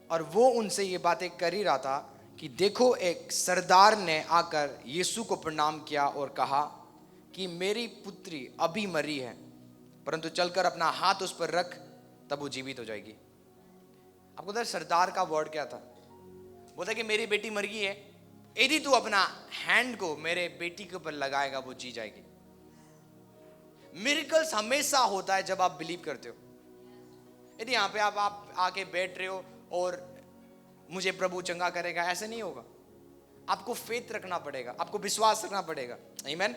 और वो उनसे ये बातें कर ही रहा था कि देखो एक सरदार ने आकर यीशु को प्रणाम किया और कहा कि मेरी पुत्री अभी मरी है, परंतु चलकर अपना हाथ उस पर रख, तब वो जीवित हो जाएगी। आपको पता है सरदार का वर्ड क्या था? बोलता कि मेरी बेटी मर गई है, यदि तू अपना हैंड को मेरे बेटी के ऊपर लगाएगा वो जी जाएगी। मिरेकल्स हमेशा होता है जब आप बिलीव करते हो। यदि यहाँ पे आप आके बैठ रहे हो और मुझे प्रभु चंगा करेगा, ऐसे नहीं होगा। आपको फेथ रखना पड़ेगा, आपको विश्वास रखना पड़ेगा। आमीन।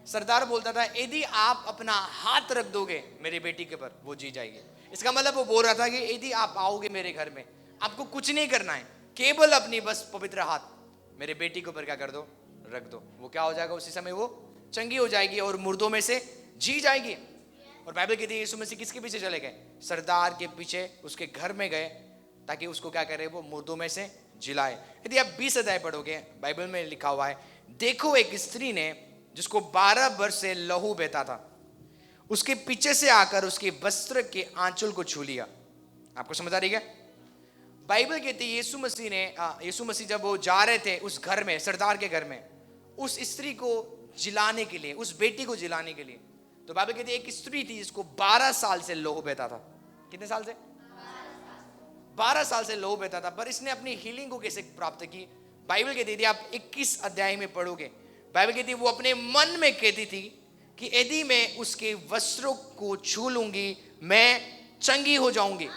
सरदार बोलता था यदि आप अपना हाथ रख दोगे मेरी बेटी के ऊपर वो जी जाएगी। इसका मतलब वो बोल रहा था कि यदि आप आओगे मेरे घर में, आपको कुछ नहीं करना है, केवल अपनी बस पवित्र हाथ मेरे बेटी के ऊपर क्या कर दो, रख दो, वो क्या हो जाएगा, उसी समय वो चंगी हो जाएगी और मुर्दों में से जी जाएगी। और बाइबल कहती है यीशु मसीह किसके पीछे चले गए? सरदार के पीछे, उसके घर में गए ताकि उसको क्या करे, वो मुर्दों में से जिलाए। यदि आप 20 अध्याय पढ़ोगे, बाइबल में लिखा हुआ है, देखो एक स्त्री ने जिसको 12 वर्ष से लहू बहता था, उसके पीछे से आकर उसके वस्त्र के आंचल को छू लिया। आपको समझ आ रही है? बाइबल कहती है यीशु मसीह जब वो जा रहे थे उस घर में, सरदार के घर में, उस स्त्री को जिलाने के लिए, उस बेटी को जिलाने के लिए, तो बाइबल कहती है एक स्त्री थी जिसको 12 साल से लहू बहता था। कितने साल से? 12 साल से लहू बहता था। पर इसने अपनी हीलिंग को कैसे प्राप्त की? बाइबल कहती थी, आप 21 अध्याय में पढ़ोगे, बाइबल कहती है वो अपने मन में कहती थी कि यदि मैं उसके वस्त्रों को छू लूंगी मैं चंगी हो जाऊंगी।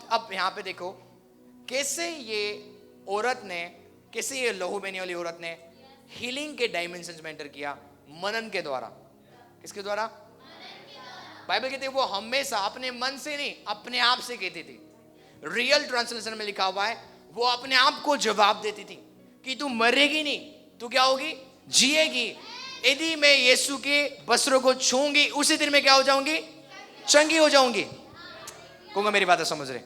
अब यहां पे देखो कैसे ये औरत ने, कैसे ये लहू बहने वाली औरत ने हीलिंग के डायमेंशंस में एंटर किया, मनन के द्वारा। किसके द्वारा? बाइबल कहती है वो हमेशा अपने मन से नहीं, अपने आप से कहती थी। रियल ट्रांसलेशन में लिखा हुआ है वो अपने आप को जवाब देती थी कि तू मरेगी नहीं, तू क्या होगी, जिएगी। यदि मैं यीशु के वस्त्रों को छूंगी उसी दिन में क्या हो जाऊंगी, चंगी हो जाऊंगी। कहूंगा मेरी बात समझ रहे?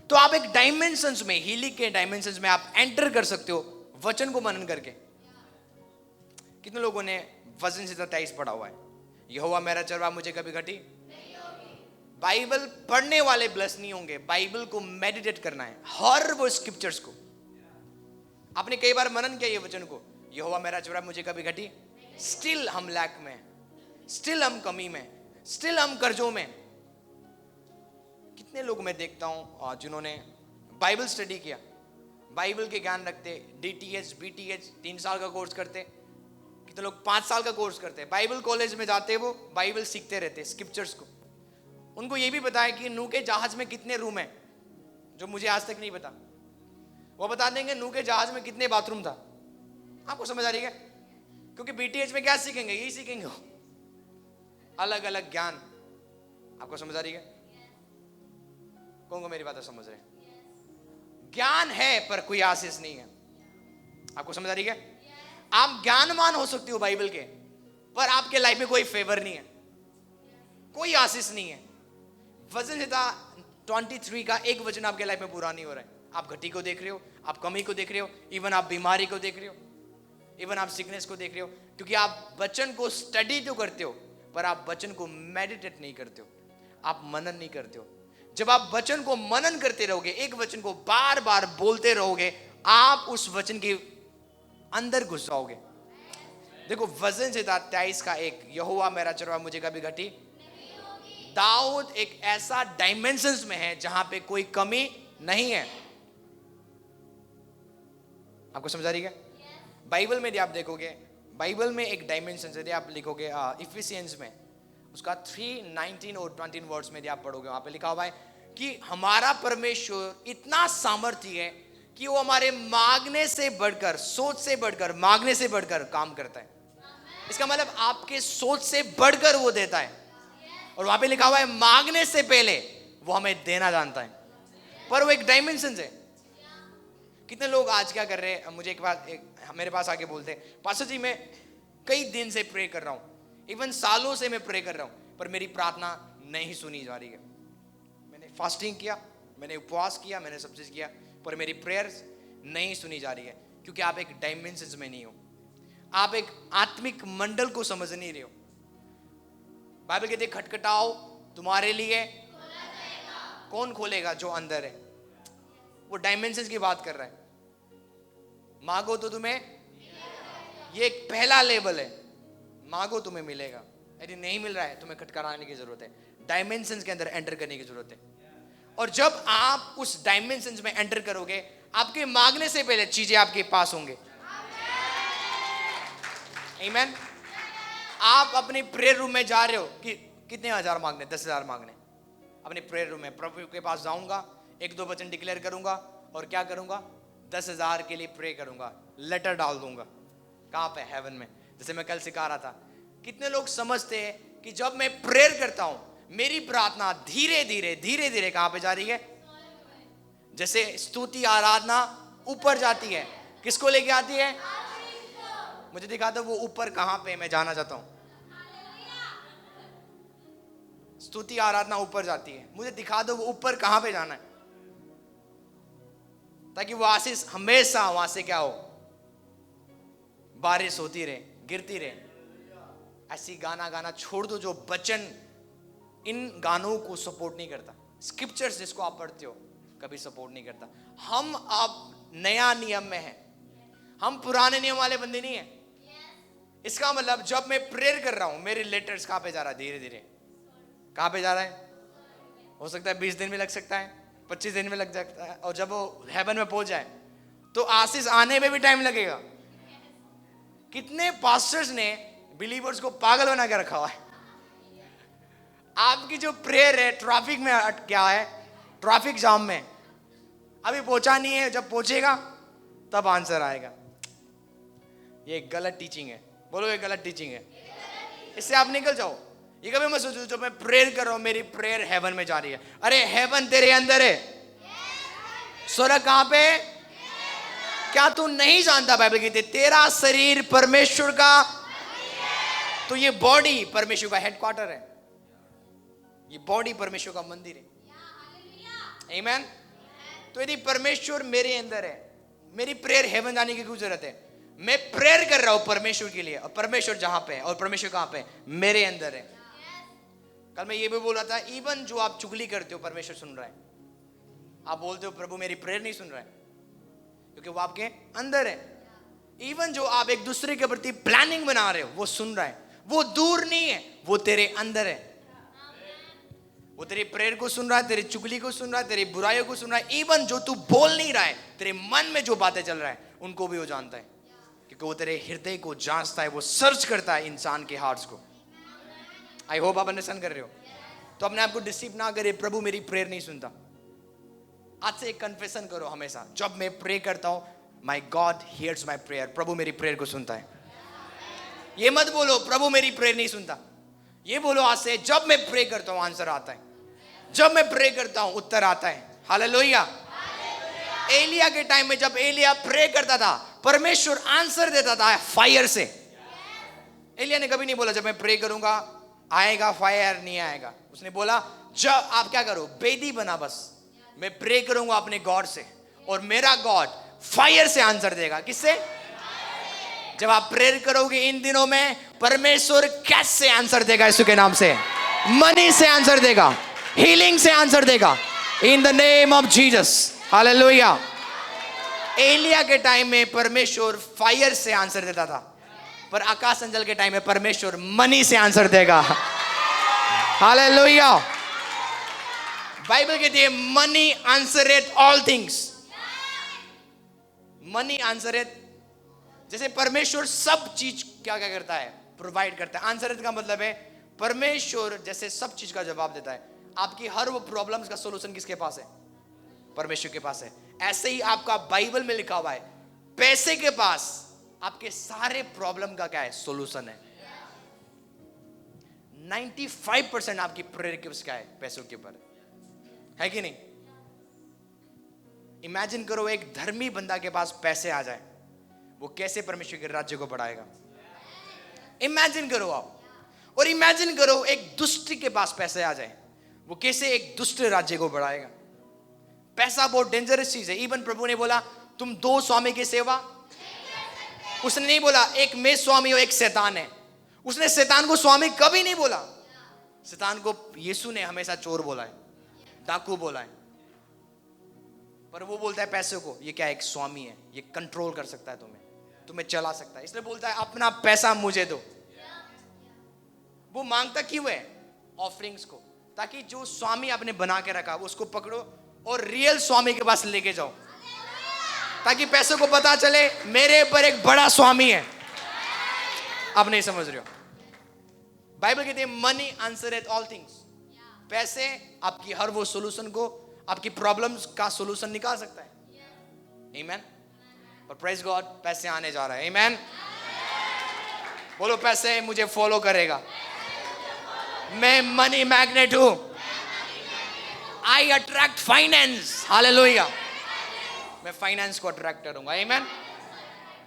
तो आप एक डायमेंशंस में, हीलिंग के डायमेंशंस में आप एंटर कर सकते हो वचन को मनन करके। कितने लोगों ने वचन से 23 पढ़ा हुआ है? यहोवा मेरा चरवाहा मुझे कभी घटी नहीं होगी। बाइबल पढ़ने वाले ब्लेस नहीं होंगे, बाइबल को मेडिटेट करना है, हर वो स्क्रिप्चर्स को। आपने कई बार मनन किया ये वचन को, यहोवा मेरा चरवाहा मुझे कभी घटी, स्टिल हम लैक में, स्टिल हम कमी में, स्टिल हम कर्जों में। कितने लोग मैं देखता हूं जिन्होंने बाइबल स्टडी किया, बाइबल के ज्ञान रखते, DTH BTH 3 साल का कोर्स करते, कितने लोग 5 साल का कोर्स करते, बाइबल कॉलेज में जाते, वो बाइबल सीखते रहते, स्क्रिप्चर्स को। उनको ये भी पता है कि नूह के जहाज में कितने रूम है, जो मुझे आज तक नहीं पता। वो बता देंगे नूह के जहाज में कितने बाथरूम था। आपको समझ आ रही है? क्योंकि BTH में क्या सीखेंगे, यही सीखेंगे, अलग अलग ज्ञान। आपको समझ आ रही है? कौन को मेरी बात समझ रहे? ज्ञान है पर कोई आशीष नहीं है। आपको समझ आ रही है? आप ज्ञानवान हो सकते हो बाइबल के, पर आपके लाइफ में कोई फेवर नहीं है, कोई आशीष नहीं है। वचन संहिता 23 का एक वचन आपके लाइफ में पूरा नहीं हो रहा है। आप घटी को देख रहे हो, आप कमी को देख रहे हो, इवन आप बीमारी को देख रहे हो, इवन आप सिकनेस को देख रहे हो, क्योंकि आप वचन को स्टडी तो करते हो पर आप वचन को मेडिटेट नहीं करते हो, आप मनन नहीं करते हो। जब आप वचन को मनन करते रहोगे, एक वचन को बार बार बोलते रहोगे, आप उस वचन के अंदर घुस जाओगे। देखो वचन संहिता 23 का 1, यहोवा मेरा चरवाहा मुझे कभी घटी नहीं होगी। दाऊद एक ऐसा डायमेंशंस में है जहां पे कोई कमी नहीं है। आपको समझ आ रही है? बाइबल में यदि आप देखोगे, बाइबल में एक डायमेंशन यदि आप लिखोगे इफिसियंस में, उसका 3:19 और 20 वर्ड्स में यदि आप पढ़ोगे, वहां पे लिखा हुआ है कि हमारा परमेश्वर इतना सामर्थ्य है कि वो हमारे मांगने से बढ़कर, सोच से बढ़कर, मांगने से बढ़कर काम करता है। इसका मतलब आपके सोच से बढ़कर वो देता है। और वहां पे लिखा हुआ है मांगने से पहले वो हमें देना जानता है। पर वो एक डायमेंशन है। कितने लोग आज क्या कर रहे हैं, मुझे एक बात मेरे पास आके बोलते हैं, पास्टर जी मैं कई दिन से प्रे कर रहा हूं, इवन सालों से मैं प्रे कर रहा हूं, पर मेरी प्रार्थना नहीं सुनी जा रही है। मैंने फास्टिंग किया, मैंने उपवास किया, मैंने सब चीज किया, पर मेरी प्रेयर्स नहीं सुनी जा रही है, क्योंकि आप एक डायमेंशंस में नहीं हो, आप एक आत्मिक मंडल को समझ नहीं रहे हो। बाइबल कहती है खटखटाओ तुम्हारे लिए कौन खोलेगा? जो अंदर है। वो डायमेंशंस की बात कर रहा है। मांगो तो तुम्हें, ये एक पहला लेवल है, मांगो तुम्हें मिलेगा। यदि नहीं मिल रहा है तुम्हें खटखटाने की जरूरत है, डायमेंशंस के अंदर एंटर करने की जरूरत है। और जब आप उस डायमेंशंस में एंटर करोगे, आपके मांगने से पहले चीजें आपके पास होंगे। आमीन। आप अपने प्रेयर रूम में जा रहे हो कि कितने हजार मांगने, 10,000 मांगने। अपने प्रेयर रूम में प्रभु के पास जाऊंगा, 1-2 वचन डिक्लेयर करूंगा और क्या करूंगा? 10,000 के लिए प्रे करूंगा, लेटर डाल दूंगा। कहां पे? हेवन में। जैसे मैं कल सिखा रहा था, कितने लोग समझते हैं कि जब मैं प्रेयर करता हूं, मेरी प्रार्थना धीरे धीरे कहां पे जा रही है? जैसे स्तुति आराधना ऊपर जाती है, किसको लेके आती है? मुझे दिखा दो वो ऊपर कहां पे, मैं जाना चाहता हूं। स्तुति आराधना ऊपर जाती है, मुझे दिखा दो वो ऊपर कहां पे जाना है, ताकि वो आशीष हमेशा वहां से क्या हो? बारिश होती रहे, गिरती रहे। ऐसी गाना छोड़ दो जो वचन इन गानों को सपोर्ट नहीं करता। स्क्रिप्चर्स जिसको आप पढ़ते हो कभी सपोर्ट नहीं करता। हम अब नया नियम में हैं, हम पुराने नियम वाले बंदे नहीं हैं। इसका मतलब जब मैं प्रेयर कर रहा हूं, मेरे लेटर्स कहां पे जा रहा है? धीरे धीरे कहां पे जा रहा है? हो सकता है 20 दिन में लग सकता है, 25 दिन में लग सकता है, और जब वो हेवन में पहुंच जाए तो आशीष आने में भी टाइम लगेगा। कितने पास्टर्स ने बिलीवर्स को पागल बना के रखा हुआ है। आपकी जो प्रेयर है ट्रैफिक में अटक गया है, ट्रैफिक जाम में अभी पहुंचा नहीं है, जब पहुंचेगा तब आंसर आएगा। ये गलत टीचिंग है। बोलो ये गलत टीचिंग है, इससे आप निकल जाओ। ये कभी मत सोचो जब मैं प्रेयर कर रहा हूं मेरी प्रेयर हेवन में जा रही है। अरे हेवन तेरे अंदर है। स्वर्ग कहां पे? क्या तू नहीं जानता? बाइबल कहती है तेरा शरीर परमेश्वर का, तो ये बॉडी परमेश्वर का हेडक्वार्टर है, ये बॉडी परमेश्वर का मंदिर है। आमीन। तो यदि परमेश्वर मेरे अंदर है, मेरी प्रेयर हेवन जाने की क्यों जरूरत है? मैं प्रेयर कर रहा हूं परमेश्वर के लिए, और परमेश्वर जहां पे है, और परमेश्वर कहां पे? मेरे अंदर है। कल मैं ये भी बोल रहा था, इवन जो आप चुगली करते हो परमेश्वर सुन रहा है। आप बोलते हो प्रभु मेरी प्रेयर नहीं सुन रहा है, क्योंकि वो आपके अंदर है। इवन जो आप एक दूसरे के प्रति प्लानिंग बना रहे हो वो सुन रहा है। वो दूर नहीं है, वो तेरे अंदर है। वो तेरी प्रेयर को सुन रहा है, तेरी चुगली को सुन रहा है, तेरी बुराइयों को सुन रहा है। इवन जो तू बोल नहीं रहा है, तेरे मन में जो बातें चल रहा है उनको भी वो जानता है, क्योंकि वो तेरे हृदय को जांचता है, वो सर्च करता है इंसान के हार्ट्स को। आई होप आप अंडरस्टैंड कर रहे हो। तो अपने आप को डिसीव ना करे, प्रभु मेरी प्रेयर नहीं सुनता। आज से एक कन्फेशन करो हमेशा, जब मैं प्रे करता हूं my god here's my prayer, प्रभु मेरी प्रेयर को सुनता है। ये मत बोलो प्रभु मेरी प्रेयर नहीं सुनता, ये बोलो आज से जब मैं प्रे करता हूं आंसर आता है, जब मैं प्रे करता हूं उत्तर आता है। हालेलुया। एलिया के टाइम में जब एलिया प्रे करता था परमेश्वर आंसर देता था फायर से। एलिया ने कभी नहीं बोला जब मैं प्रे करूंगा आएगा फायर, नहीं आएगा। उसने बोला जब आप क्या करो, बेदी बना, बस मैं प्रे करूंगा अपने गॉड से और मेरा गॉड फायर से आंसर देगा। किससे? जब आप प्रेयर करोगे इन दिनों में, परमेश्वर कैसे आंसर देगा? यीशु के नाम से। मनी से आंसर देगा, हीलिंग से आंसर देगा, in the name of Jesus. Hallelujah. एलिया के टाइम में परमेश्वर फायर से आंसर देता था, पर आकाश अंजल के टाइम में परमेश्वर मनी से आंसर देगा। हालेलुया। बाइबल कहती है मनी आंसरेथ ऑल थिंग्स। मनी आंसरेथ, जैसे परमेश्वर सब चीज क्या क्या करता है? प्रोवाइड करता है। आंसरेथ का मतलब है परमेश्वर जैसे सब चीज का जवाब देता है। आपकी हर वो प्रॉब्लम्स का सॉल्यूशन किसके पास है? परमेश्वर के पास है। ऐसे ही आपका बाइबल में लिखा हुआ है पैसे के पास आपके सारे प्रॉब्लम का क्या है? सॉल्यूशन है। 95% आपकी प्रेयर के क्या है? पैसों के ऊपर है कि नहीं? इमेजिन करो एक धर्मी बंदा के पास पैसे आ जाए, वो कैसे परमेश्वर के राज्य को बढ़ाएगा। इमेजिन करो आप। और इमेजिन करो एक दुष्ट के पास पैसे आ जाए, वो कैसे एक दुष्ट राज्य को बढ़ाएगा। पैसा बहुत डेंजरस चीज है। इवन प्रभु ने बोला तुम 2 स्वामी की सेवा, उसने नहीं बोला एक मैं स्वामी और एक शैतान है। उसने शैतान को स्वामी कभी नहीं बोला। शैतान को यीशु ने हमेशा चोर बोला है, डाकू बोला है, पर वो बोलता है पैसे को ये क्या, एक स्वामी है, ये कंट्रोल कर सकता है तुम्हें चला सकता है, इसलिए बोलता है अपना पैसा मुझे दो। वो मांगता क्यों है? ऑफरिंग्स को, ताकि जो स्वामी आपने बना के रखा उसको पकड़ो और रियल स्वामी के पास लेके जाओ, ताकि पैसे को पता चले मेरे ऊपर एक बड़ा स्वामी है। आप नहीं समझ रहे हो? बाइबल कहती है मनी आंसरेथ ऑल थिंग्स। पैसे आपकी हर वो सॉल्यूशन को, आपकी प्रॉब्लम्स का सॉल्यूशन निकाल सकता है। आमीन। और प्रेज गॉड, पैसे आने जा रहा है। आमीन। बोलो पैसे मुझे फॉलो करेगा। मैं मनी मैग्नेट हूं। आई अट्रैक्ट फाइनेंस। हालेलुया। मैं फाइनेंस को अट्रैक्ट करूंगा। आमीन।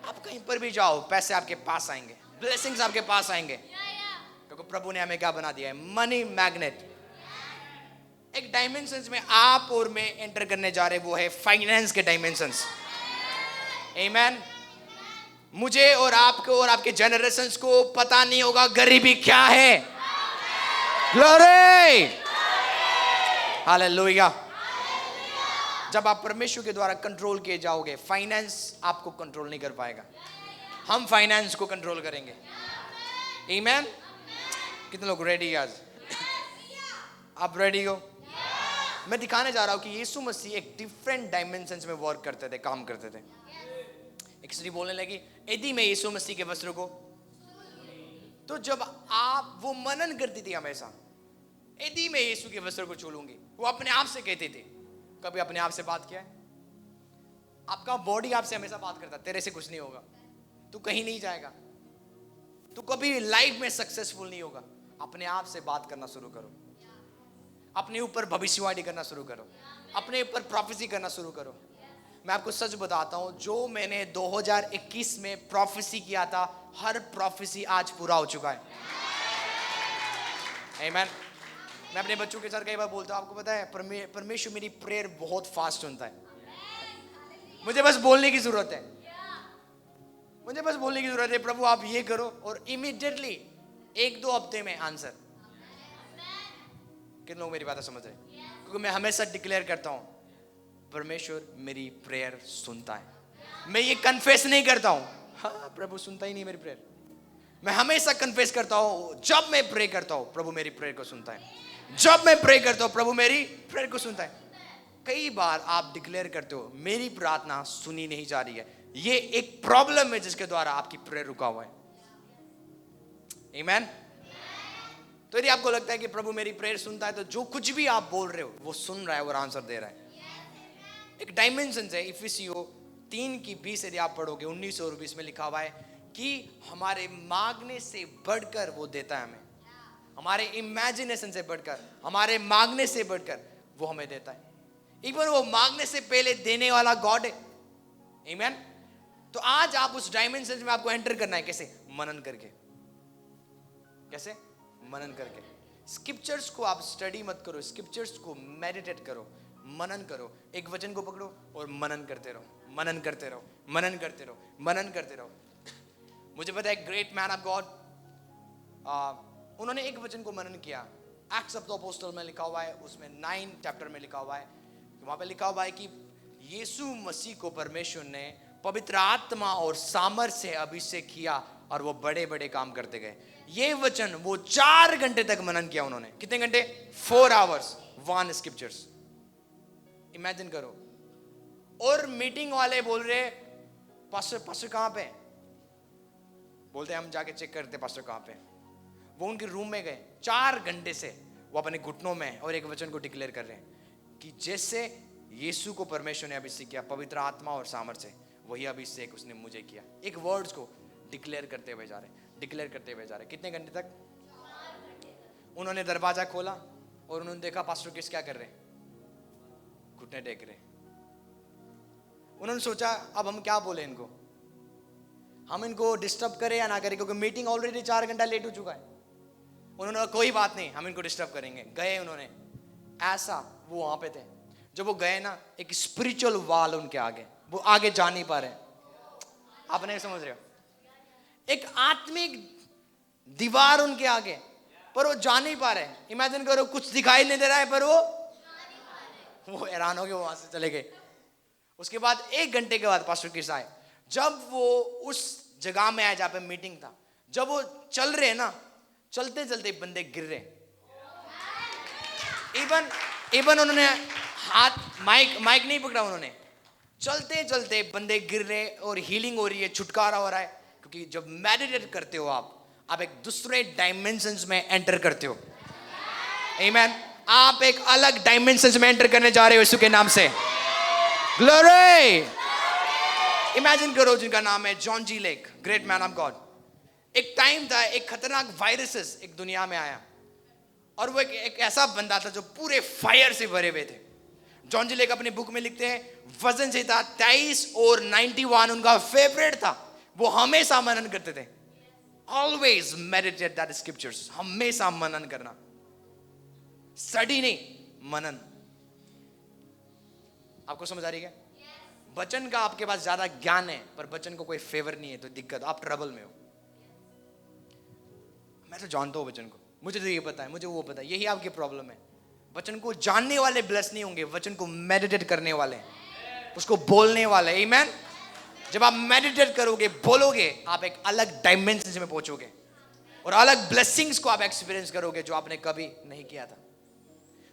आप कहीं पर भी जाओ पैसे आपके पास आएंगे, ब्लेसिंग्स आपके पास आएंगे, क्योंकि प्रभु ने हमें क्या बना दिया है? Money magnet. एक डायमेंशंस में आप और मैं एंटर करने जा रहे, वो है फाइनेंस के डायमेंशंस। आमीन। मुझे और आपको और आपके जनरेशंस को पता नहीं होगा गरीबी क्या है। ग्लोरी। हालेलुया। जब आप परमेश्वर के द्वारा कंट्रोल किए जाओगे, फाइनेंस आपको कंट्रोल नहीं कर पाएगा, हम फाइनेंस को कंट्रोल करेंगे। आमीन। कितने लोग रेडी आज? आप रेडी हो? मैं दिखाने जा रहा हूं कि यीशु मसीह एक डिफरेंट डायमेंशंस में वर्क करते थे, काम करते थे। एक स्त्री बोलने लगी, यदि मैं यीशु मसीह के वस्त्रों को, तो जब आप वो मनन करती थी हमेशा, यदि मैं यीशु के वस्त्रों को छू लूंगी, वो अपने आप से कहती थी। कभी अपने आप से बात किया है? आपका बॉडी आपसे हमेशा बात करता, तेरे से कुछ नहीं होगा, तू कहीं नहीं जाएगा, तू कभी लाइफ में सक्सेसफुल नहीं होगा। अपने आप से बात करना शुरू करो, अपने ऊपर भविष्यवाणी करना शुरू करो, अपने ऊपर प्रोफेसी करना शुरू करो। मैं आपको सच बताता हूं, जो मैंने 2021 में प्रोफेसी किया था, हर प्रोफेसी आज पूरा हो चुका है। आमीन। मैं अपने बच्चों के साथ कई बार बोलता हूं, आपको पता है परमेश्वर मेरी प्रेयर बहुत फास्ट सुनता है। मुझे बस बोलने की जरूरत है, मुझे बस बोलने की जरूरत है, प्रभु आप ये करो, और इमीडिएटली 1-2 हफ्ते में आंसर। कितने लोग मेरी बात समझ रहे? क्योंकि मैं हमेशा डिक्लेयर करता हूं परमेश्वर मेरी प्रेयर सुनता है। मैं ये कन्फेस नहीं करता हूं हाँ प्रभु सुनता ही नहीं मेरी प्रेयर, मैं हमेशा कन्फेस करता हूं जब मैं प्रे करता हूं प्रभु मेरी प्रेयर को सुनता है, जब मैं प्रे करता हूं प्रभु मेरी प्रेयर को सुनता है। कई बार आप डिक्लेयर करते हो मेरी प्रार्थना सुनी नहीं जा रही है, ये एक प्रॉब्लम है जिसके द्वारा आपकी प्रेयर रुका हुआ है। आमीन। तो यदि आपको लगता है कि प्रभु मेरी प्रेयर सुनता है, तो जो कुछ भी आप बोल रहे हो वो सुन रहा है और आंसर दे रहा है। एक डायमेंशन है, इफिसियों 3:20 यदि आप पढ़ोगे, 19 और 20 में लिखा हुआ है कि हमारे मांगने से बढ़कर वो देता है हमें, हमारे इमेजिनेशन से बढ़कर, हमारे मांगने से बढ़कर वो हमें देता है। इवन वो मांगने से पहले देने वाला गॉड है। आमीन। तो आज आप उस डायमेंशन में आपको एंटर करना है। कैसे? मनन करके। कैसे? मनन करके। स्क्रिप्चर्स को आप स्टडी मत करो, स्क्रिप्चर्स को मेडिटेट करो, मनन करो। एक वचन को पकड़ो और मनन करते रहो, मनन करते रहो, मनन करते रहो, मनन करते रहो। मुझे पता है ग्रेट मैन ऑफ गॉड, उन्होंने एक वचन को मनन किया। एक्ट्स ऑफ द अपोस्टल में लिखा हुआ है, उसमें 9 चैप्टर में लिखा हुआ है, वहां पे लिखा हुआ है कि यीशु मसीह को परमेश्वर ने पवित्र आत्मा और सामर्थ से अभिषेक किया और वो बड़े बड़े काम करते गए। ये वचन वो 4 घंटे तक मनन किया उन्होंने। कितने घंटे? 4 आवर्स, 1 स्क्रिप्चर्स। इमेजिन करो। और मीटिंग वाले बोल रहे पास्टर कहां पे? बोलते हम जाके चेक करते पास्टर कहां पे। वो उनके रूम में गए, 4 घंटे से वो अपने घुटनों में और एक वचन को डिक्लेयर कर रहे हैं कि जैसे यीशु को परमेश्वर ने अभिषेक किया पवित्र आत्मा और सामर्थ से, वही अभिषेक उसने मुझे किया। एक वर्ड्स को डिक्लेयर करते हुए जा रहे, डिक्लेयर करते हुए जा रहे। कितने घंटे तक? उन्होंने दरवाजा खोला और उन्होंने देखा पास्टर किस क्या कर रहे, घुटने टेक रहे। उन्होंने सोचा अब हम क्या बोले इनको, हम इनको डिस्टर्ब करें या ना करें, क्योंकि मीटिंग ऑलरेडी 4 घंटा लेट हो चुका है। उन्होंने कोई बात नहीं, हम इनको डिस्टर्ब करेंगे। गए उन्होंने, ऐसा वो वहां पे थे। जब वो गए ना, एक स्पिरिचुअल वॉल उनके आगे, वो आगे जा नहीं पा रहे। आप नहीं समझ रहे हो? एक आत्मिक दीवार उनके आगे, पर वो जा नहीं पा रहे। इमेजिन करो कुछ दिखाई नहीं दे रहा है पर वो हैरान हो गए, वहां से चले गए। उसके बाद 1 घंटे के बाद पास्टर क्रिस आए। जब वो उस जगह में आए जहाँ पे मीटिंग था, जब वो चल रहे हैं ना, चलते चलते बंदे गिर रहे। इवन उन्होंने हाथ माइक नहीं पकड़ा, उन्होंने चलते चलते बंदे गिर रहे और हीलिंग हो रही है, छुटकारा हो रहा है। क्योंकि जब मेडिटेट करते हो आप एक दूसरे डायमेंशंस में एंटर करते हो। आमीन। आप एक अलग डायमेंशंस में एंटर करने जा रहे हो यीशु के नाम से। ग्लोरी। इमेजिन करो जिनका नाम है John G Lake, great man of God. एक टाइम था, एक खतरनाक वायरसेस एक दुनिया में आया और वो एक ऐसा बंदा था जो पूरे फायर से भरे हुए थे। जॉन जी लेक अपनी बुक में लिखते हैं वजन से था 23 और 91 उनका फेवरेट था। वो हमेशा मनन करते थे, ऑलवेज मेडिटेट दैट स्क्रिप्चर्स, हमेशा मनन करना, स्टडी नहीं, मनन। आपको समझ आ रही है? वचन का आपके पास ज्यादा ज्ञान है पर वचन को कोई फेवर नहीं है तो दिक्कत, आप ट्रबल में हो। मैं तो जानता हूं वचन को, मुझे तो ये पता है, मुझे वो पता है, यही आपकी प्रॉब्लम है। वचन को जानने वाले ब्लेस नहीं होंगे, वचन को मेडिटेट करने वाले, उसको बोलने वाले। आमीन। जब आप मेडिटेट करोगे, बोलोगे, आप एक अलग डायमेंशन में पहुंचोगे और अलग ब्लेसिंग्स को आप एक्सपीरियंस करोगे जो आपने कभी नहीं किया था।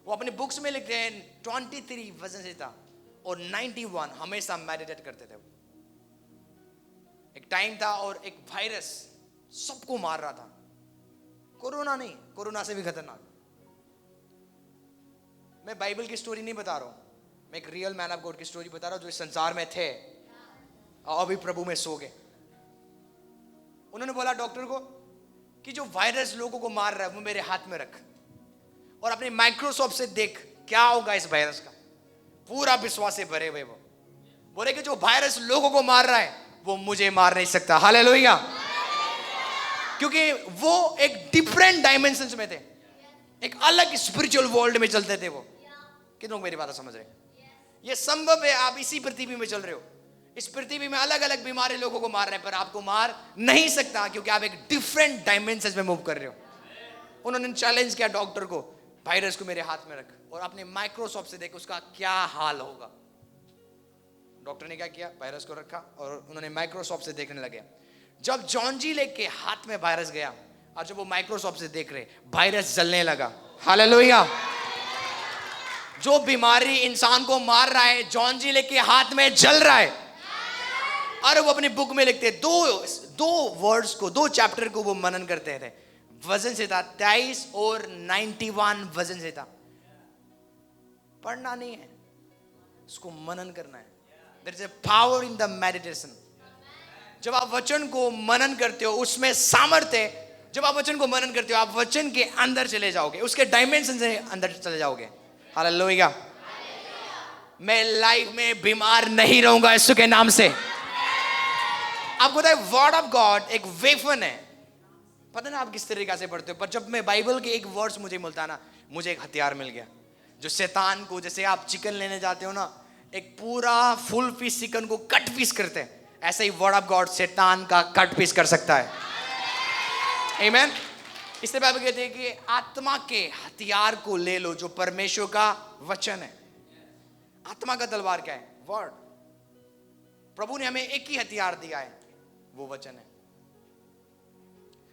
वो अपने बुक्स में लिखते हैं 23 वजन से था और 91 हमेशा मेडिटेट करते थे। एक टाइम था और एक वायरस सबको मार रहा था, कोरोना नहीं, कोरोना से भी खतरनाक। मैं बाइबल की स्टोरी नहीं बता रहा हूं, मैं एक रियल मैन ऑफ गॉड की स्टोरी बता रहा हूं जो इस संसार में थे और अभी प्रभु में सो गए। उन्होंने बोला डॉक्टर को कि जो वायरस लोगों को मार रहा है वो मेरे हाथ में रख और अपने माइक्रोस्कोप से देख क्या होगा इस वायरस का। पूरा विश्वास से भरे हुए वो बोले कि जो वायरस लोगों को मार रहा है वो मुझे मार नहीं सकता। हालेलुया। क्योंकि वो एक डिफरेंट डायमेंशंस में थे, एक अलग स्पिरिचुअल वर्ल्ड में चलते थे वो। कितनों को मेरी बात समझ रहे? ये संभव है, आप इसी पृथ्वी में चल रहे हो, इस पृथ्वी में अलग अलग बीमारी लोगों को मार रहे हैं पर आपको मार नहीं सकता क्योंकि आप एक डिफरेंट डायमेंशंस में मूव कर रहे हो। उन्होंने चैलेंज किया डॉक्टर को, वायरस को मेरे हाथ में रख और अपने माइक्रोस्कोप से देख उसका क्या हाल होगा। डॉक्टर ने क्या किया, वायरस को रखा और उन्होंने माइक्रोस्कोप से देखने लगे। जब जॉन जी लेक के हाथ में वायरस गया और जब वो माइक्रोस्कोप से देख रहे, वायरस जलने लगा। हालेलुया। जो बीमारी इंसान को मार रहा है जॉन जी लेक के हाथ में जल रहा है। और वो अपनी बुक में लिखते, दो वर्ड्स को, 2 चैप्टर को वो मनन करते थे। वजन से था 23 और 91 वजन से था। पढ़ना नहीं है, उसको मनन करना है। There is a power in the meditation. जब आप वचन को मनन करते हो उसमें सामर्थ्य है। जब आप वचन को मनन करते हो आप वचन के अंदर चले जाओगे, उसके डायमेंशन से अंदर चले जाओगे। हालेलुया। मैं लाइफ में बीमार नहीं रहूंगा यीशु के नाम से। आपको पता है वर्ड ऑफ गॉड एक वेपन है। पता ना आप किस तरीके से पढ़ते हो पर जब मैं बाइबल के एक वर्ड्स मुझे मिलता ना, मुझे एक हथियार मिल गया जो शैतान को, जैसे आप चिकन लेने जाते हो ना, एक पूरा फुल पीस चिकन को कट पीस करते हैं, ऐसे ही वर्ड ऑफ गॉड शैतान का कट पीस कर सकता है। आमीन। इसलिए बाइबल कहते हैं कि आत्मा के हथियार को ले लो जो परमेश्वर का वचन है। आत्मा का तलवार क्या है? वर्ड। प्रभु ने हमें एक ही हथियार दिया है, वो वचन है।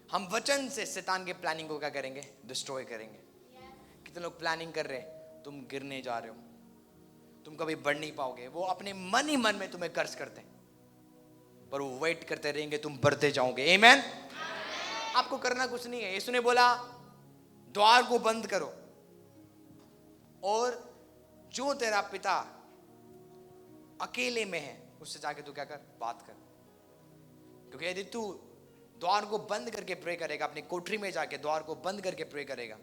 हम वचन से शैतान के प्लानिंग को क्या करेंगे? डिस्ट्रॉय करेंगे। कितने लोग प्लानिंग कर रहे हैं, तुम गिरने जा रहे हो, तुम कभी बढ़ नहीं पाओगे। वो अपने मन ही मन में तुम्हें कर्ज करते हैं पर वो वेट करते रहेंगे तुम बढ़ते जाओगे। आमीन। आपको करना कुछ नहीं है। यीशु ने बोला द्वार को बंद करो और जो तेरा पिता अकेले में है उससे जाके तू क्या कर, बात कर। क्योंकि यदि तू द्वार को बंद करके प्रे करेगा, अपनी कोठरी में जाके द्वार को बंद करके प्रे करेगा,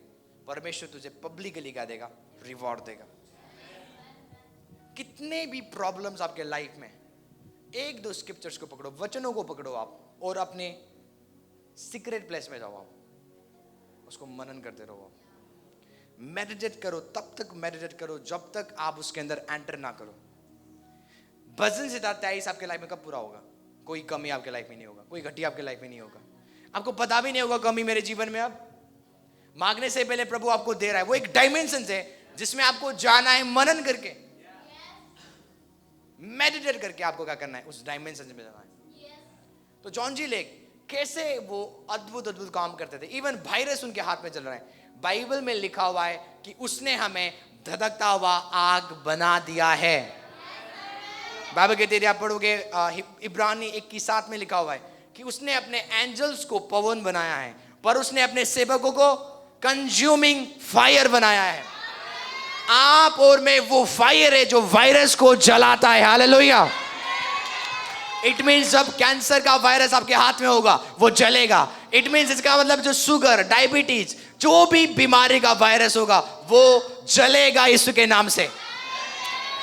परमेश्वर तुझे पब्लिकली क्या देगा? रिवॉर्ड देगा। कितने भी प्रॉब्लम्स आपके लाइफ में, 1-2 स्क्रिप्चर्स को पकड़ो, वचनों को पकड़ो आप और अपने सीक्रेट प्लेस में जाओ, आप उसको मनन करते रहो। आप मेडिटेट करो, तब तक मेडिटेट करो जब तक आप उसके अंदर एंटर ना करो। वजन से 23 आपके लाइफ में कब पूरा होगा? कोई कमी आपके लाइफ में नहीं होगा, कोई घटी आपके लाइफ में नहीं होगा। आपको पता भी नहीं होगा कमी मेरे जीवन में अब। मांगने से पहले प्रभु आपको दे रहा है। वो एक डायमेंशन है जिसमें आपको जाना है, मनन करके, मेडिटेट करके आपको क्या करना है, उस डायमेंशन में जाना है। तो जॉन जी लेक कैसे वो अद्भुत अद्भुत काम करते थे। इवन वायरस उनके हाथ में चल रहा है। बाइबल में लिखा हुआ है कि उसने हमें धधकता हुआ आग बना दिया है। बाइबल कहते हैं, आप पढ़ोगे इब्रानी 1:7 में लिखा हुआ है कि उसने अपने एंजल्स को पवन बनाया है, पर उसने अपने सेवकों को कंज्यूमिंग फायर बनाया है। आप और मैं वो फायर है जो वायरस को जलाता है। हालेलुया। इट मीन्स जब कैंसर का वायरस आपके हाथ में होगा वो जलेगा। इट मीन्स इसका मतलब जो शुगर, डायबिटीज, जो भी बीमारी का वायरस होगा वो जलेगा यीशु के नाम से।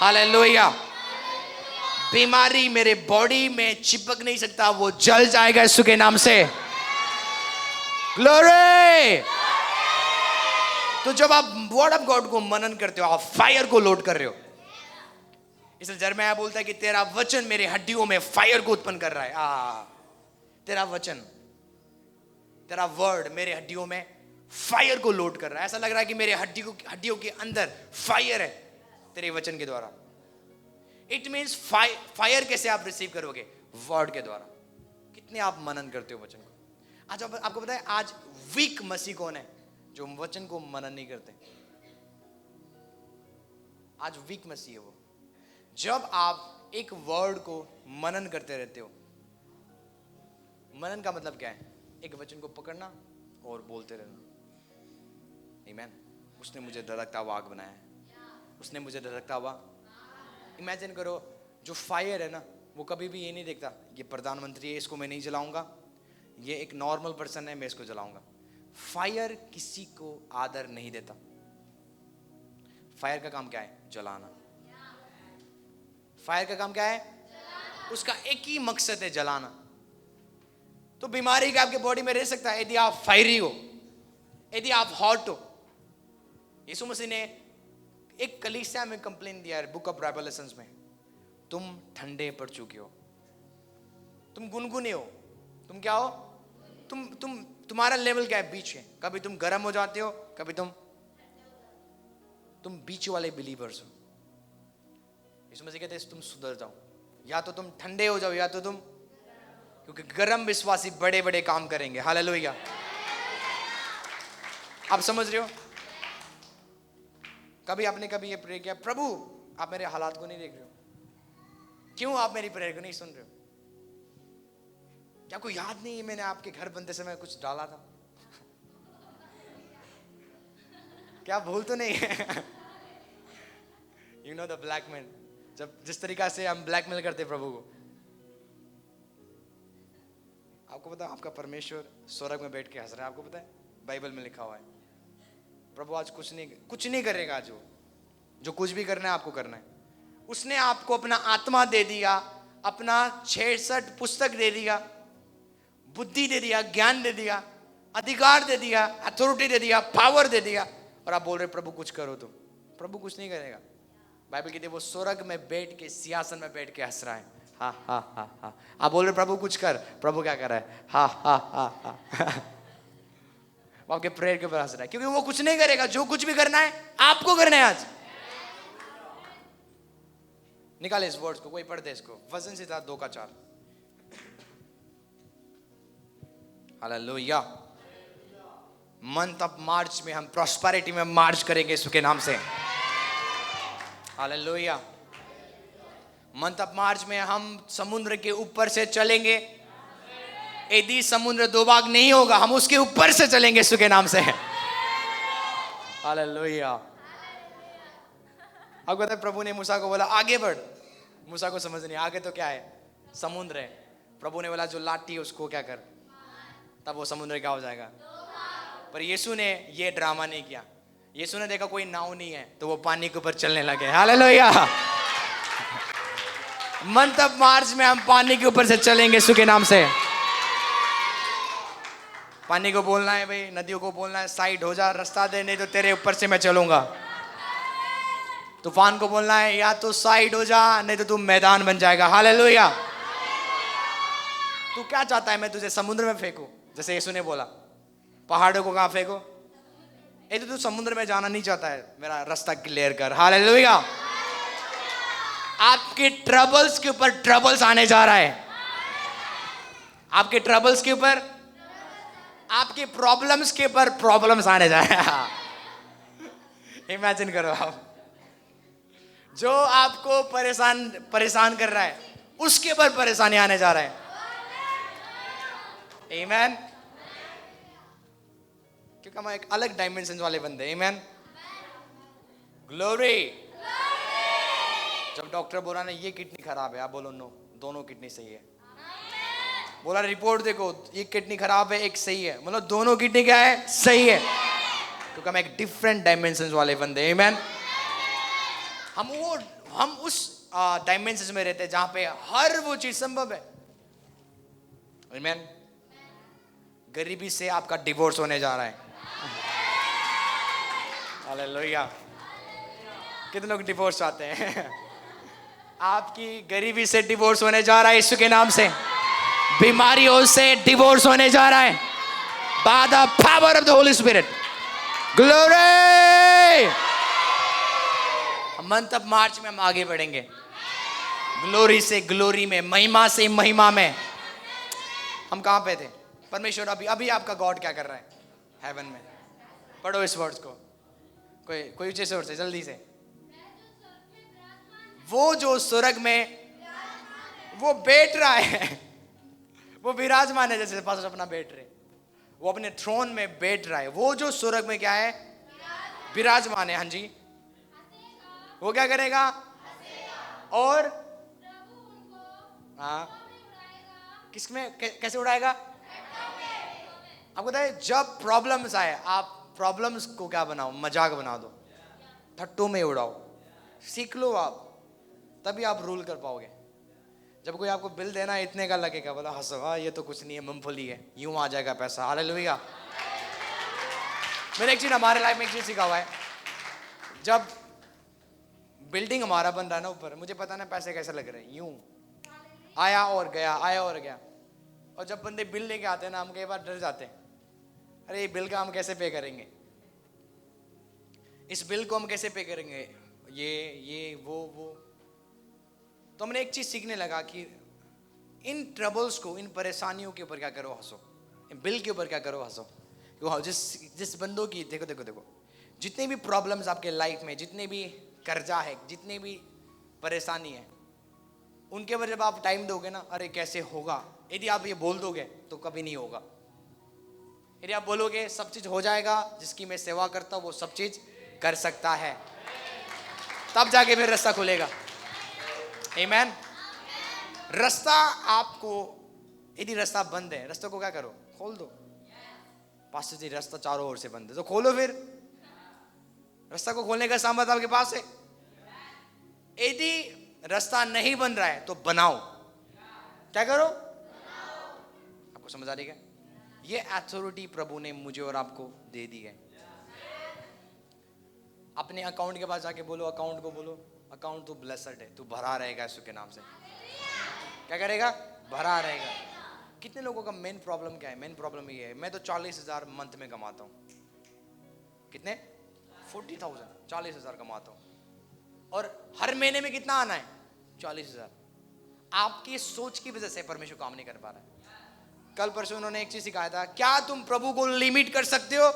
हालेलुया। बीमारी मेरे बॉडी में चिपक नहीं सकता, वो जल जाएगा यीशु के नाम से। ग्लोरी। तो जब आप वर्ड ऑफ गॉड को मनन करते हो, आप फायर को लोड कर रहे हो। इसलिए यिर्मयाह बोलता है कि तेरा वचन मेरे हड्डियों में फायर को उत्पन्न कर रहा है। तेरा वचन, तेरा वर्ड मेरे हड्डियों में फायर को लोड कर रहा है। ऐसा लग रहा है कि मेरे हड्डियों के अंदर फायर है तेरे वचन के द्वारा। इट मीन्स फायर कैसे आप रिसीव करोगे? वर्ड के द्वारा। कितने आप मनन करते हो वचन को। आज आपको पता है आज वीक मसीह कौन है? जो वचन को मनन नहीं करते। आज वीक मसीह है वो। जब आप एक वर्ड को मनन करते रहते हो, मनन का मतलब क्या है? एक वचन को पकड़ना और बोलते रहना। आमीन। उसने मुझे धधकता हुआ आग बनाया है। उसने मुझे धधकता हुआ। इमेजिन करो, जो फायर है ना, वो कभी भी ये नहीं देखता ये प्रधानमंत्री है, इसको मैं नहीं जलाऊंगा, ये एक नॉर्मल पर्सन है, मैं इसको जलाऊंगा। फायर किसी को आदर नहीं देता। फायर का काम क्या है? जलाना। फायर का काम क्या है? उसका एक ही मकसद है, जलाना। तो बीमारी का आपके बॉडी में रह सकता है यदि आप फायरी हो, यदि आप हॉट हो। यीशु मसीह ने एक कलीसिया में कंप्लेन दिया है बुक ऑफ रेवलेशंस में, तुम ठंडे पड़ चुके हो, तुम गुनगुने हो, तुम क्या हो? तुम्हारा लेवल क्या है? बीच है। कभी तुम गर्म हो जाते हो, कभी तुम बीच वाले बिलीवर्स हो। यीशु मसीह कहते हैं तुम सुधर जाओ, या तो तुम ठंडे हो जाओ या तो तुम, क्योंकि गर्म विश्वासी बड़े बड़े काम करेंगे। हालेलुया। आप समझ रहे हो? कभी आपने कभी ये प्रे किया, प्रभु आप मेरे हालात को नहीं देख रहे हो, क्यों आप मेरी प्रेयर को नहीं सुन रहे हो? क्या आपको याद नहीं है मैंने आपके घर बनते समय कुछ डाला था? क्या भूल तो नहीं है? You know the blackmail. जब जिस तरीका से हम ब्लैकमेल करते प्रभु को, आपको पता है आपका परमेश्वर स्वर्ग में बैठ के हंस रहा है। आपको पता है बाइबल में लिखा हुआ है प्रभु आज कुछ नहीं करेगा। जो कुछ भी करना है आपको करना है। उसने आपको अपना आत्मा दे दिया, अपना 66 पुस्तक दे दिया, बुद्धि दे दिया, ज्ञान दे दिया, अधिकार दे दिया, अथॉरिटी दे दिया, पावर दे दिया, और आप बोल रहे प्रभु कुछ करो। तो प्रभु कुछ नहीं करेगा। बाइबल कहती है वो स्वर्ग में बैठ के, सिंहासन में बैठ के हंस रहा है। हा हा हा हा। आप बोल रहे प्रभु कुछ कर, प्रभु क्या कर रहा है? हा हा हा हा। वो आपके प्रेयर के ऊपर हंस रहा है, क्योंकि वो कुछ नहीं करेगा। जो कुछ भी करना है आपको करना है। आज निकाले इस वर्ड्स को, कोई पढ़ दे इसको। वजन से था 2:4। हालेलुया। मंथ ऑफ मार्च में हम प्रॉस्पेरिटी में मार्च करेंगे यीशु के नाम से। हालेलुया। मंथ ऑफ मार्च में हम समुद्र के ऊपर से चलेंगे। यदि समुद्र 2 भाग नहीं होगा, हम उसके ऊपर से चलेंगे यीशु के नाम से। हालेलुया। अब कहते प्रभु ने मूसा को बोला आगे बढ़। मूसा को समझ नहीं, आगे तो क्या है? समुद्र है। प्रभु ने बोला जो लाठी है उसको क्या कर, तब वो समुद्र क्या हो जाएगा। पर यीशु ने ये ड्रामा नहीं किया। यीशु ने देखा कोई नाव नहीं है तो वो पानी के ऊपर चलने लगे। हालेलुया। मंथ ऑफ मार्च में हम पानी के ऊपर से चलेंगे यीशु के नाम से। पानी को बोलना है भाई, नदियों को बोलना है साइड हो जा, रास्ता दे, नहीं तो तेरे ऊपर से मैं चलूंगा। तूफान को बोलना है या तो साइड हो जा, नहीं तो तू मैदान बन जाएगा। हालेलुया। तू क्या चाहता है मैं तुझे समुद्र में फेंकूं, जैसे यीशु ने बोला? पहाड़ों को कहां फेंको? यदि तू समुद्र में जाना नहीं चाहता है, मेरा रास्ता क्लियर कर। हालेलुया। आपके ट्रबल्स के ऊपर ट्रबल्स आने जा रहा है, आपके ट्रबल्स के ऊपर, आपके प्रॉब्लम्स के ऊपर प्रॉब्लम्स आने जा रहे हैं। इमेजिन करो आप, जो आपको परेशान कर रहा है उसके ऊपर परेशानी आने जा रहा है। आमीन। क्योंकि हम एक अलग डायमेंशन वाले बंदे। आमीन, ग्लोरी। जब डॉक्टर बोला ना ये किडनी खराब है, आप बोलो नो, दोनों किडनी सही है। बोला रिपोर्ट देखो, ये किडनी खराब है, एक सही है, मतलब दोनों किडनी क्या है, सही है। क्योंकि हम एक डिफरेंट डायमेंशन वाले बंदे। आमीन। हम उस डायमेंशन में रहते हैं जहां पे हर वो चीज संभव है। आमीन। गरीबी से आपका डिवोर्स होने जा रहा है। हालेलुया। कितने लोग डिवोर्स चाहते हैं? आपकी गरीबी से डिवोर्स होने जा रहा है यीशु के नाम से। बीमारियों से डिवोर्स होने जा रहा है by the power of the Holi spirit. Glory. Month of March में हम आगे बढ़ेंगे, ग्लोरी से ग्लोरी में, महिमा से महिमा में। हम कहां पे थे? परमेश्वर अभी आपका गॉड क्या कर रहा है हेवन में? पढ़ो इस वर्ड्स को, कोई ऊंचे जोर से, जल्दी से। वो जो स्वर्ग में वो बैठ रहा है, वो विराजमान है, जैसे पास अपना बैठ रहे, वो अपने थ्रोन में बैठ रहा है। वो जो स्वर्ग में क्या है, विराजमान है। हाँ जी, वो क्या करेगा? और हाँ, किसमें कैसे उड़ाएगा? आपको पता है, जब प्रॉब्लम्स आए, आप प्रॉब्लम्स को क्या बनाओ, मजाक बना दो, ठट्टों में उड़ाओ, सीख लो आप, तभी आप रूल कर पाओगे। जब कोई आपको बिल देना इतने का लगेगा, बोला हंसो, हाँ ये तो कुछ नहीं है, मूंगफली है, यूं आ जाएगा पैसा। हालेलुया। मैंने एक चीज हमारे लाइफ में एक चीज सीखा हुआ है, जब बिल्डिंग हमारा बन रहा है ना ऊपर, मुझे पता ना पैसे कैसे लग रहे हैं, यूं आया और गया, आया और गया। और जब बंदे बिल लेके आते हैं ना, हम कई बार डर जाते हैं, अरे ये बिल का हम कैसे पे करेंगे, इस बिल को हम कैसे पे करेंगे, ये वो। तो हमने एक चीज सीखने लगा कि इन ट्रबल्स को, इन परेशानियों के ऊपर क्या करो, हंसो। इन बिल के ऊपर क्या करो, हंसो। जिस बंदों की देखो जितने भी प्रॉब्लम्स आपके लाइफ में, जितने भी कर्जा है, जितने भी परेशानी है, उनके ऊपर जब आप टाइम दोगे ना, अरे कैसे होगा, यदि आप ये बोल दोगे तो कभी नहीं होगा। यदि आप बोलोगे सब चीज हो जाएगा, जिसकी मैं सेवा करता हूं वो सब चीज कर सकता है, तब जाके फिर रास्ता खुलेगा। आमीन। रास्ता आपको, यदि रास्ता बंद है, रास्ते को क्या करो, खोल दो। पास से रास्ता चारों ओर से बंद है तो खोलो, फिर रास्ता को खोलने का सामर्थ्य आपके पास है। यदि रास्ता नहीं बन रहा है तो बनाओ। क्या करो? आपको समझ आ रही है? ये अथॉरिटी प्रभु ने मुझे और आपको दे दी है। अपने अकाउंट के पास जाके बोलो, अकाउंट को बोलो, अकाउंट तू ब्लेसड है, तू भरा रहेगा यीशु के नाम से। क्या करेगा? भरा रहेगा। कितने लोगों का मेन प्रॉब्लम क्या है? मेन प्रॉब्लम ये है, मैं तो 40,000 मंथ में कमाता हूँ। कितने? 40,000, 40,000 कमाता हूँ, और हर महीने में कितना आना है? 40,000। आपकी सोच की वजह से परमेश्वर काम नहीं कर पा रहा है। कल परसों उन्होंने एक चीज सिखाया था, क्या तुम प्रभु को लिमिट कर सकते हो?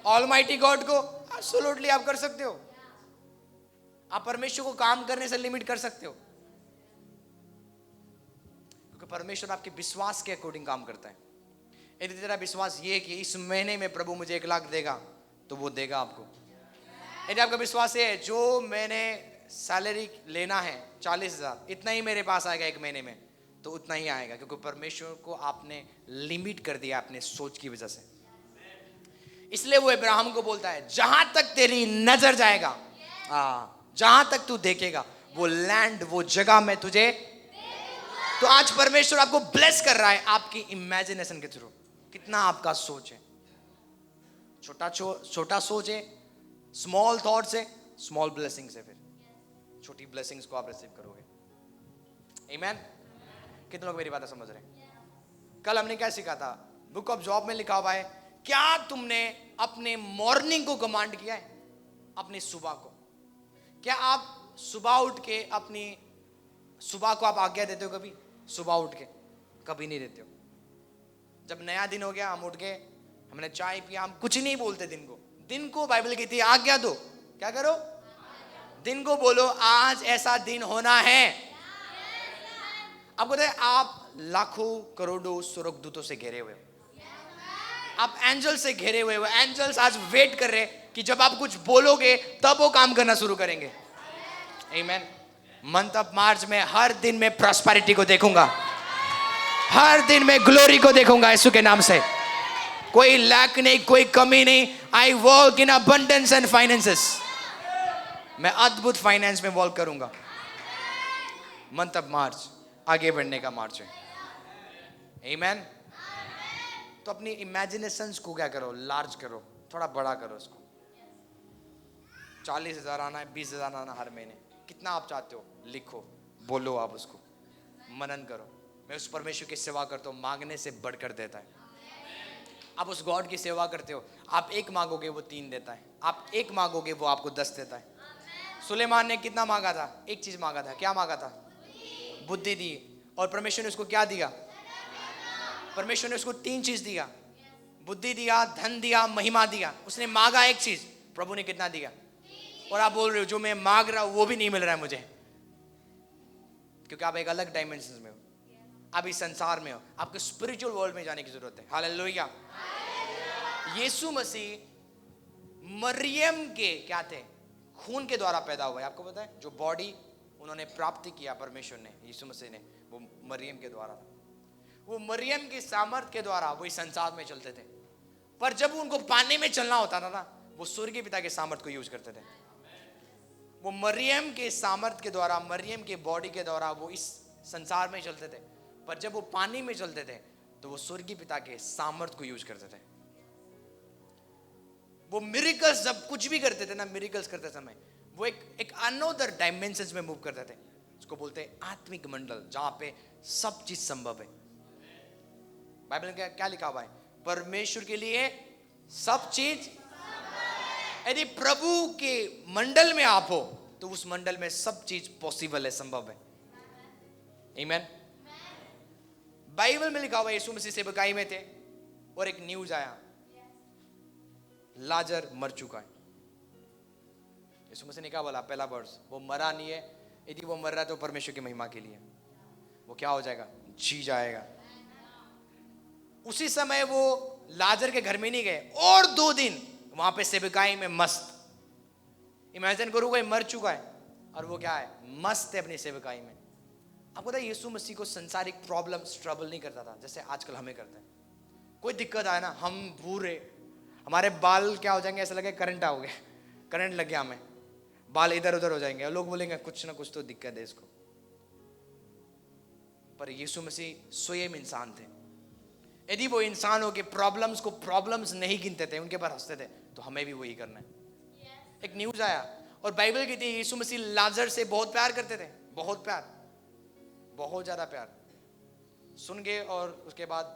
ऑलमाइटी गॉड को एब्सोल्युटली आप कर सकते हो। आप परमेश्वर को काम करने से लिमिट कर सकते हो, क्योंकि परमेश्वर आपके विश्वास के अकॉर्डिंग काम करता है। यदि तेरा विश्वास ये है कि इस महीने में प्रभु मुझे 1 लाख देगा, तो वो देगा आपको। यदि आपका विश्वास ये है, जो मैंने सैलरी लेना है 40,000, इतना ही मेरे पास आएगा 1 महीने में, तो उतना ही आएगा, क्योंकि परमेश्वर को आपने लिमिट कर दिया अपने सोच की वजह से। इसलिए वो इब्राहिम को बोलता है, जहां तक तेरी नजर जाएगा, जहां तक तू देखेगा, वो लैंड, वो जगह में तुझे। तो आज परमेश्वर आपको ब्लेस कर रहा है आपकी इमेजिनेशन के थ्रू। कितना आपका सोच है, छोटा सोच है, स्मॉल थॉट से स्मॉल ब्लेसिंग से फिर छोटी ब्लेसिंग्स को आप रिसीव करोगे। आमीन। कितने लोग मेरी बातें समझ रहे हैं? कल हमने क्या सीखा था? बुक ऑफ जॉब में लिखा हुआ है, क्या तुमने अपने मॉर्निंग को कमांड किया है, अपनी सुबह को? क्या आप सुबह उठ के अपनी सुबह को आप आज्ञा देते हो? कभी सुबह उठ के कभी नहीं देते हो। जब नया दिन हो गया, हम उठ के हमने चाय पिया, हम कुछ नहीं बोलते दिन को बाइबल कहती है आज्ञा दो। क्या करो? दिन को बोलो आज ऐसा दिन होना है। आपको पता है आप लाखों करोड़ों स्वर्गदूतों से घिरे हुए हो, आप एंजल से घिरे हुए हो। एंजल्स आज वेट कर रहे हैं कि जब आप कुछ बोलोगे तब वो काम करना शुरू करेंगे। आमीन। मंथ ऑफ मार्च में हर दिन में प्रॉस्पेरिटी को देखूंगा, हर दिन में ग्लोरी को देखूंगा यीशु के नाम से। कोई लैक नहीं, कोई कमी नहीं। I work in abundance and finances. मैं अद्भुत फाइनेंस में वर्क करूंगा। मंथ ऑफ मार्च आगे बढ़ने का मार्च है। आमीन। तो अपनी इमेजिनेशंस को क्या करो, लार्ज करो, थोड़ा बड़ा करो उसको। 40,000 आना है, 20,000 आना हर महीने, कितना आप चाहते हो लिखो, बोलो, आप उसको मनन करो। मैं उस परमेश्वर की सेवा करता हूँ, मांगने से बढ़कर देता है। आप उस गॉड की सेवा करते हो, आप एक मांगोगे वो 3 देता है, आप एक मांगोगे वो आपको 10 देता है। सुलेमान ने कितना मांगा था? एक चीज मांगा था। क्या मांगा था? बुद्धि दी। और परमेश्वर ने उसको क्या दिया? परमेश्वर ने उसको 3 चीज दिया, बुद्धि दिया, धन दिया, महिमा दिया। उसने मांगा एक चीज, प्रभु ने कितना दिया? और आप बोल रहे हो जो मैं मांग रहा हूं वो भी नहीं मिल रहा है मुझे, क्योंकि आप एक अलग डायमेंशन में हो, आप इस संसार में हो। आपको स्पिरिचुअल वर्ल्ड में जाने की जरूरत है। हालेलुया। यीशु मसीह मरियम के क्या थे? खून के द्वारा पैदा हुआ है। आपको पता है जो बॉडी उन्होंने प्राप्त किया परमेश्वर ने, यीशु मसीह ने, वो मरियम के द्वारा था। वो मरियम की सामर्थ के द्वारा वो इस संसार में चलते थे। पर जब उनको पानी में चलना होता था ना, वो स्वर्गीय पिता के सामर्थ को यूज करते थे। वो मरियम के सामर्थ के द्वारा, मरियम के बॉडी के द्वारा वो इस संसार में चलते थे। पर जब वो पानी में चलते थे तो वो स्वर्गीय पिता के सामर्थ को यूज करते थे। वो मिरेकल्स जब कुछ भी करते थे ना, मिरेकल्स करते समय वो एक अनदर डायमेंशंस में मूव करते थे। उसको बोलते हैं आत्मिक मंडल, जहां पे सब चीज संभव है। बाइबल में क्या लिखा हुआ है? परमेश्वर के लिए सब चीज। यदि प्रभु के मंडल में आप हो तो उस मंडल में सब चीज पॉसिबल है, संभव है। आमीन। बाइबल में लिखा हुआ है यीशु मसीह सेवकाई में थे और एक न्यूज आया, लाजर मर चुका है। यीशु मसीह ने क्या बोला? पहला वर्स, वो मरा नहीं है। यदि वो मर रहा है तो परमेश्वर की महिमा के लिए। वो क्या हो जाएगा? जी जाएगा। उसी समय वो लाजर के घर में नहीं गए और 2 दिन वहां पे सेवकाई में मस्त। इमेजिन करो कोई मर चुका है और वो क्या है? मस्त है अपनी सेवकाई में। आपको पता है यीशु मसीह को संसारिक प्रॉब्लम्स ट्रबल नहीं करता था जैसे आजकल हमें करता है। कोई दिक्कत आए ना, हम बूढ़े, हमारे बाल क्या हो जाएंगे, ऐसा लगे करंट आओगे, करंट लग गया, हमें बाल इधर उधर हो जाएंगे और लोग बोलेंगे कुछ ना कुछ तो दिक्कत है इसको। पर यीशु मसीह स्वयं इंसान थे। यदि वो इंसानों के प्रॉब्लम्स को प्रॉब्लम्स नहीं गिनते थे, उनके पर हंसते थे, तो हमें भी वही करना है। एक न्यूज आया और बाइबल कहती है यीशु मसीह लाजर से बहुत प्यार करते थे, बहुत प्यार, बहुत ज्यादा प्यार। सुन गए और उसके बाद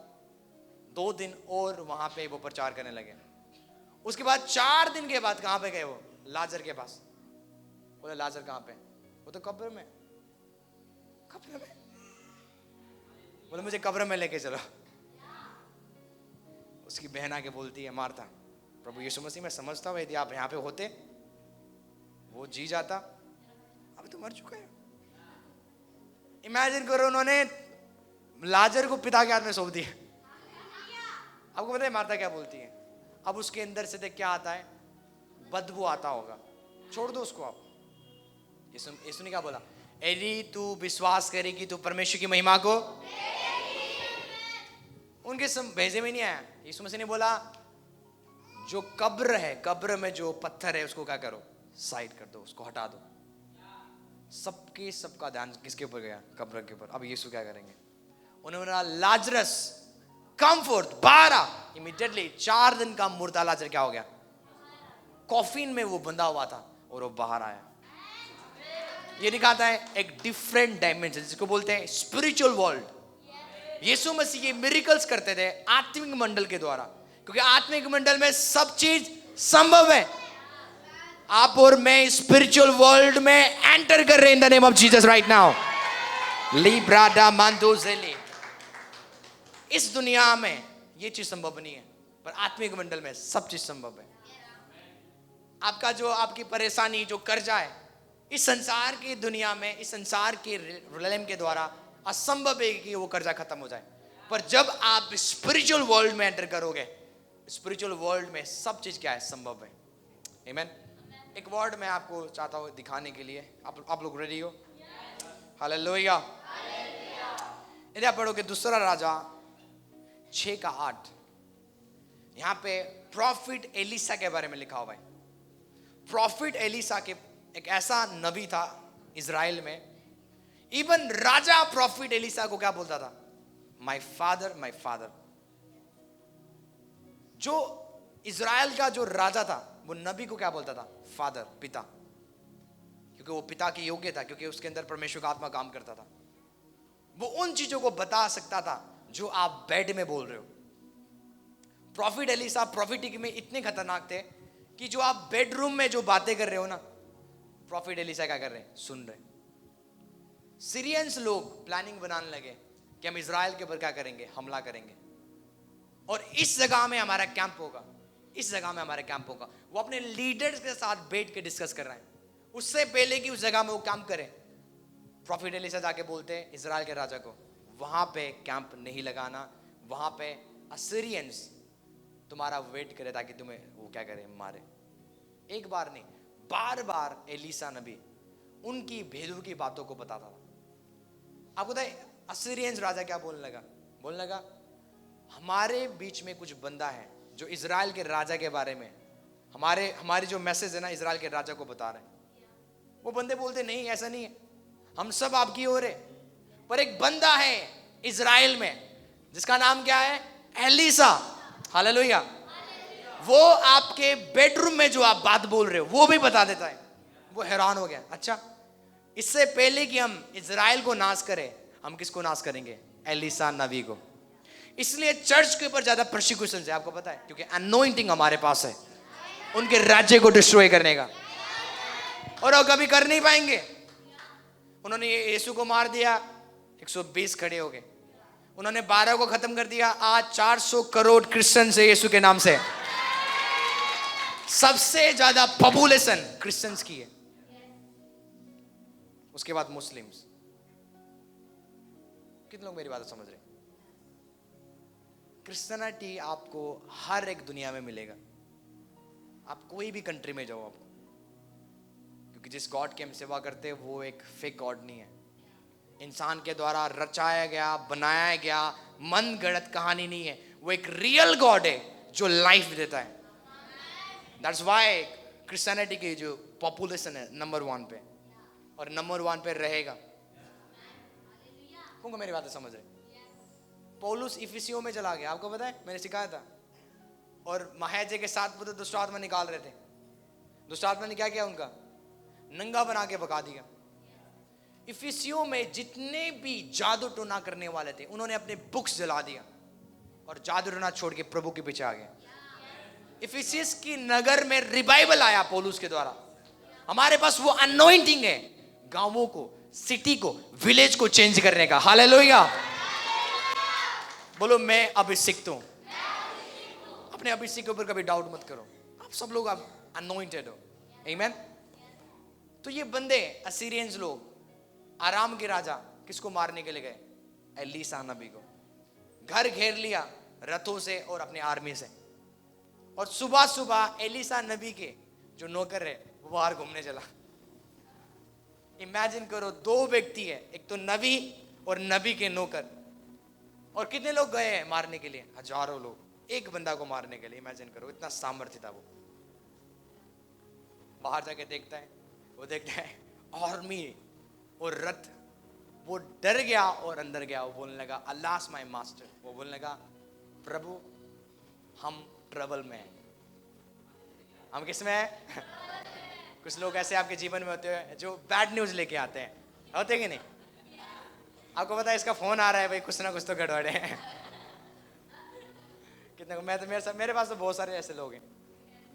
2 दिन और वहां पे वो प्रचार करने लगे। उसके बाद 4 दिन के बाद कहां पे गए? वो लाजर के पास। बोले लाजर कहां पे? वो तो कब्र में। कब्र में? बोले मुझे कब्र में लेके चलो। उसकी बहन आके बोलती है मार्था, प्रभु यीशु मसीह मैं समझता हूँ यदि आप यहाँ पे होते वो जी जाता, अब तो मर चुका है। इमेजिन करो, उन्होंने लाजर को पिता के हाथ में सौंप दिया। आपको पता है मार्था क्या बोलती है? अब उसके अंदर से क्या आता है? बदबू आता होगा, छोड़ दो उसको आप। यीशु ने क्या बोला? यदि तू विश्वास करेगी तो परमेश्वर की महिमा को। उनके भेजे में नहीं आया। यीशु मसीह ने बोला जो कब्र है, कब्र में जो पत्थर है उसको क्या करो? साइड कर दो, उसको हटा दो। सबका ध्यान किसके ऊपर गया? कब्र के ऊपर। अब यीशु क्या करेंगे? उन्होंने बोला लाजरस कम फोर्थ, बाहर आ। इमीडिएटली 4 दिन का मुर्दा लाजर क्या हो गया? कॉफिन में वो बंधा हुआ था और वो बाहर आया। ये दिखाता है एक डिफरेंट डायमेंशन, जिसको बोलते हैं स्पिरिचुअल वर्ल्ड। यीशु मसीह ये मिरेकल्स करते थे आत्मिक मंडल के द्वारा। क्योंकि आत्मिक मंडल में सब चीज संभव है। आप और मैं स्पिरिचुअल वर्ल्ड में एंटर कर रहे हैं in the name of Jesus right now. Librada Mandojeli. इस दुनिया में ये चीज संभव नहीं है, पर आत्मिक मंडल में सब चीज संभव है। आपका जो आपकी परेशानी, जो कर्जा है, इस संसार की दुनिया में, इस संसार के रिलेम के द्वारा असंभव है कि वो कर्जा खत्म हो जाए। पर जब आप स्पिरिचुअल वर्ल्ड में एंटर करोगे, स्पिरिचुअल वर्ल्ड में सब चीज क्या है, संभव है। आमीन। एक वर्ड मैं आपको चाहता हूं दिखाने के लिए। आप लोग रेडी हो? हालेलुया। यदि आप पढ़ोगे दूसरा राजा 6:8, यहां पे प्रॉफिट एलिसा के बारे में लिखा हुआ है। प्रॉफिट एलिसा के एक ऐसा नबी था इजराइल में, इवन राजा प्रॉफिट एलिसा को क्या बोलता था? My father, my father. जो इजराइल का जो राजा था वो नबी को क्या बोलता था? फादर, पिता, क्योंकि वो पिता के योग्य था, क्योंकि उसके अंदर परमेश्वर का आत्मा काम करता था। वो उन चीजों को बता सकता था जो आप बेड में बोल रहे हो। प्रॉफिट एलिसा प्रॉफिटिक में इतने खतरनाक थे कि जो आप बेडरूम में जो बातें कर रहे हो ना, प्रॉफिट एलिसा क्या कर रहे हैं? सुन रहे। सीरियंस लोग प्लानिंग बनाने लगे कि हम इजराइल के ऊपर क्या करेंगे? हमला करेंगे, और इस जगह में हमारा कैंप होगा, इस जगह में हमारा कैंप होगा। वो अपने लीडर्स के साथ बैठ के डिस्कस कर रहे हैं। उससे पहले कि उस जगह में वो कैंप करें, प्रॉफिट एलिसा जाके बोलते हैं इजराइल के राजा को, वहां पे कैंप नहीं लगाना, वहां पे असीरियंस तुम्हारा वेट करे ताकि तुम्हें वो क्या करे? मारे। एक बार नहीं, बार बार एलिसा नबी उनकी भेदों की बातों को बताता था। आपको पता है असीरियंस राजा क्या बोलने लगा? बोलने लगा, हमारे बीच में कुछ बंदा है जो इजराइल के राजा के बारे में हमारी जो मैसेज है ना, इजराइल के राजा को बता रहे हैं। वो बंदे बोलते नहीं, ऐसा नहीं है, हम सब आपकी ओर है, पर एक बंदा है इजराइल में जिसका नाम क्या है? एलिसा। हालेलुया। वो आपके बेडरूम में जो आप बात बोल रहे हो वो भी बता देता है। वो हैरान हो गया, अच्छा, इससे पहले कि हम इजराइल को नाश करें, हम किसको नाश करेंगे? एलिसा नबी को। इसलिए चर्च के ऊपर ज्यादा प्रोसिक्यूशन है, आपको पता है, क्योंकि अनॉइंटिंग हमारे पास है उनके राज्य को डिस्ट्रॉय करने का, और वो कभी कर नहीं पाएंगे। उन्होंने यीशु को मार दिया, 120 खड़े हो गए। उन्होंने 12 को खत्म कर दिया, आज 400 करोड़ क्रिश्चियन है यीशु के नाम से। सबसे ज्यादा पॉपुलेशन क्रिश्चियंस की है, उसके बाद मुस्लिम्स। कितने लोग मेरी बात समझ रहे? क्रिश्चियनिटी आपको हर एक दुनिया में मिलेगा, आप कोई भी कंट्री में जाओ आपको, क्योंकि जिस गॉड की हम सेवा करते हैं वो एक फेक गॉड नहीं है, इंसान के द्वारा रचाया गया, बनाया गया मन गढ़ंत कहानी नहीं है। वो एक रियल गॉड है जो लाइफ देता है। दैट्स व्हाई क्रिश्चियनिटी की जो पॉपुलेशन है नंबर 1 पे, और नंबर 1 पे रहेगा। कौन मेरी बातें समझ रहे? पौलुस इफिसियों में चला गया, आपको पता है, मैंने सिखाया था, और महायाजक के 7 पुत्र दुष्ट आत्मा निकाल रहे थे। दुष्ट आत्मा ने क्या किया? उनका नंगा बना के भगा दिया। इफिसियों में जितने भी जादू टोना करने वाले थे उन्होंने अपने बुक्स जला दिया और जादू टोना छोड़ के प्रभु के पीछे आ गए। इफिसियस की नगर में रिवाइवल आया पौलुस के द्वारा। हमारे पास वो अनॉइंटिंग है गांवों को, सिटी को, विलेज को चेंज करने का। हालेलुया। बोलो मैं अभिषिक्त हूं। अपने अभिषेक के ऊपर कभी डाउट मत करो, आप सब लोग आप अनॉइंटेड हो। आमीन। तो ये बंदे असीरियंस लोग आराम के राजा किसको मारने के लिए गए? एलिसा नबी को। घर घेर लिया रथों से और अपने आर्मी से, और सुबह सुबह एलिसा नबी के जो नौकर है वो बाहर घूमने चला। इमेजिन करो, 2 व्यक्ति है, एक तो नबी और नबी के नौकर, और कितने लोग गए हैं मारने के लिए? हजारों लोग एक बंदा को मारने के लिए। इमेजिन करो, इतना सामर्थ्य था वो। बाहर जाके देखता है, वो देखता है आर्मी और रथ, वो डर गया और अंदर गया। वो बोलने लगा अल्लाह माय मास्टर। वो बोलने लगा प्रभु हम ट्रबल में हैं। हम किस में हैं? कुछ लोग ऐसे आपके जीवन में होते हैं जो बैड न्यूज लेके आते हैं, होते कि नहीं? आपको पता है इसका फोन आ रहा है, भाई कुछ ना कुछ तो गड़बड़ है। कितने को, मैं तो मेरे पास तो बहुत सारे ऐसे लोग हैं,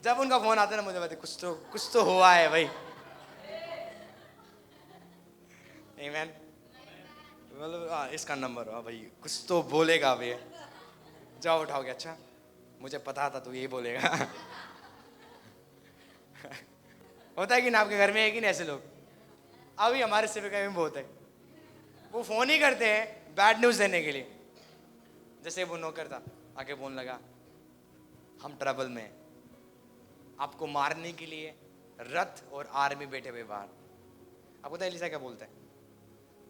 जब उनका फोन आता है ना मुझे बताते कुछ तो हुआ है भाई। आमीन। मतलब इसका नंबर हुआ भाई, कुछ तो बोलेगा भैया, जाओ उठाओगे, अच्छा मुझे पता था तू यही बोलेगा। होता है कि ना, आपके घर में है कि नहीं ऐसे लोग? अभी हमारे सेविका में बहुत है, वो फोन ही करते हैं बैड न्यूज देने के लिए। जैसे वो नौकर था, आके बोलने लगा हम ट्रबल में हैं, आपको मारने के लिए रथ और आर्मी बैठे हुए बाहर। आपको पता है एलीशा क्या बोलता है?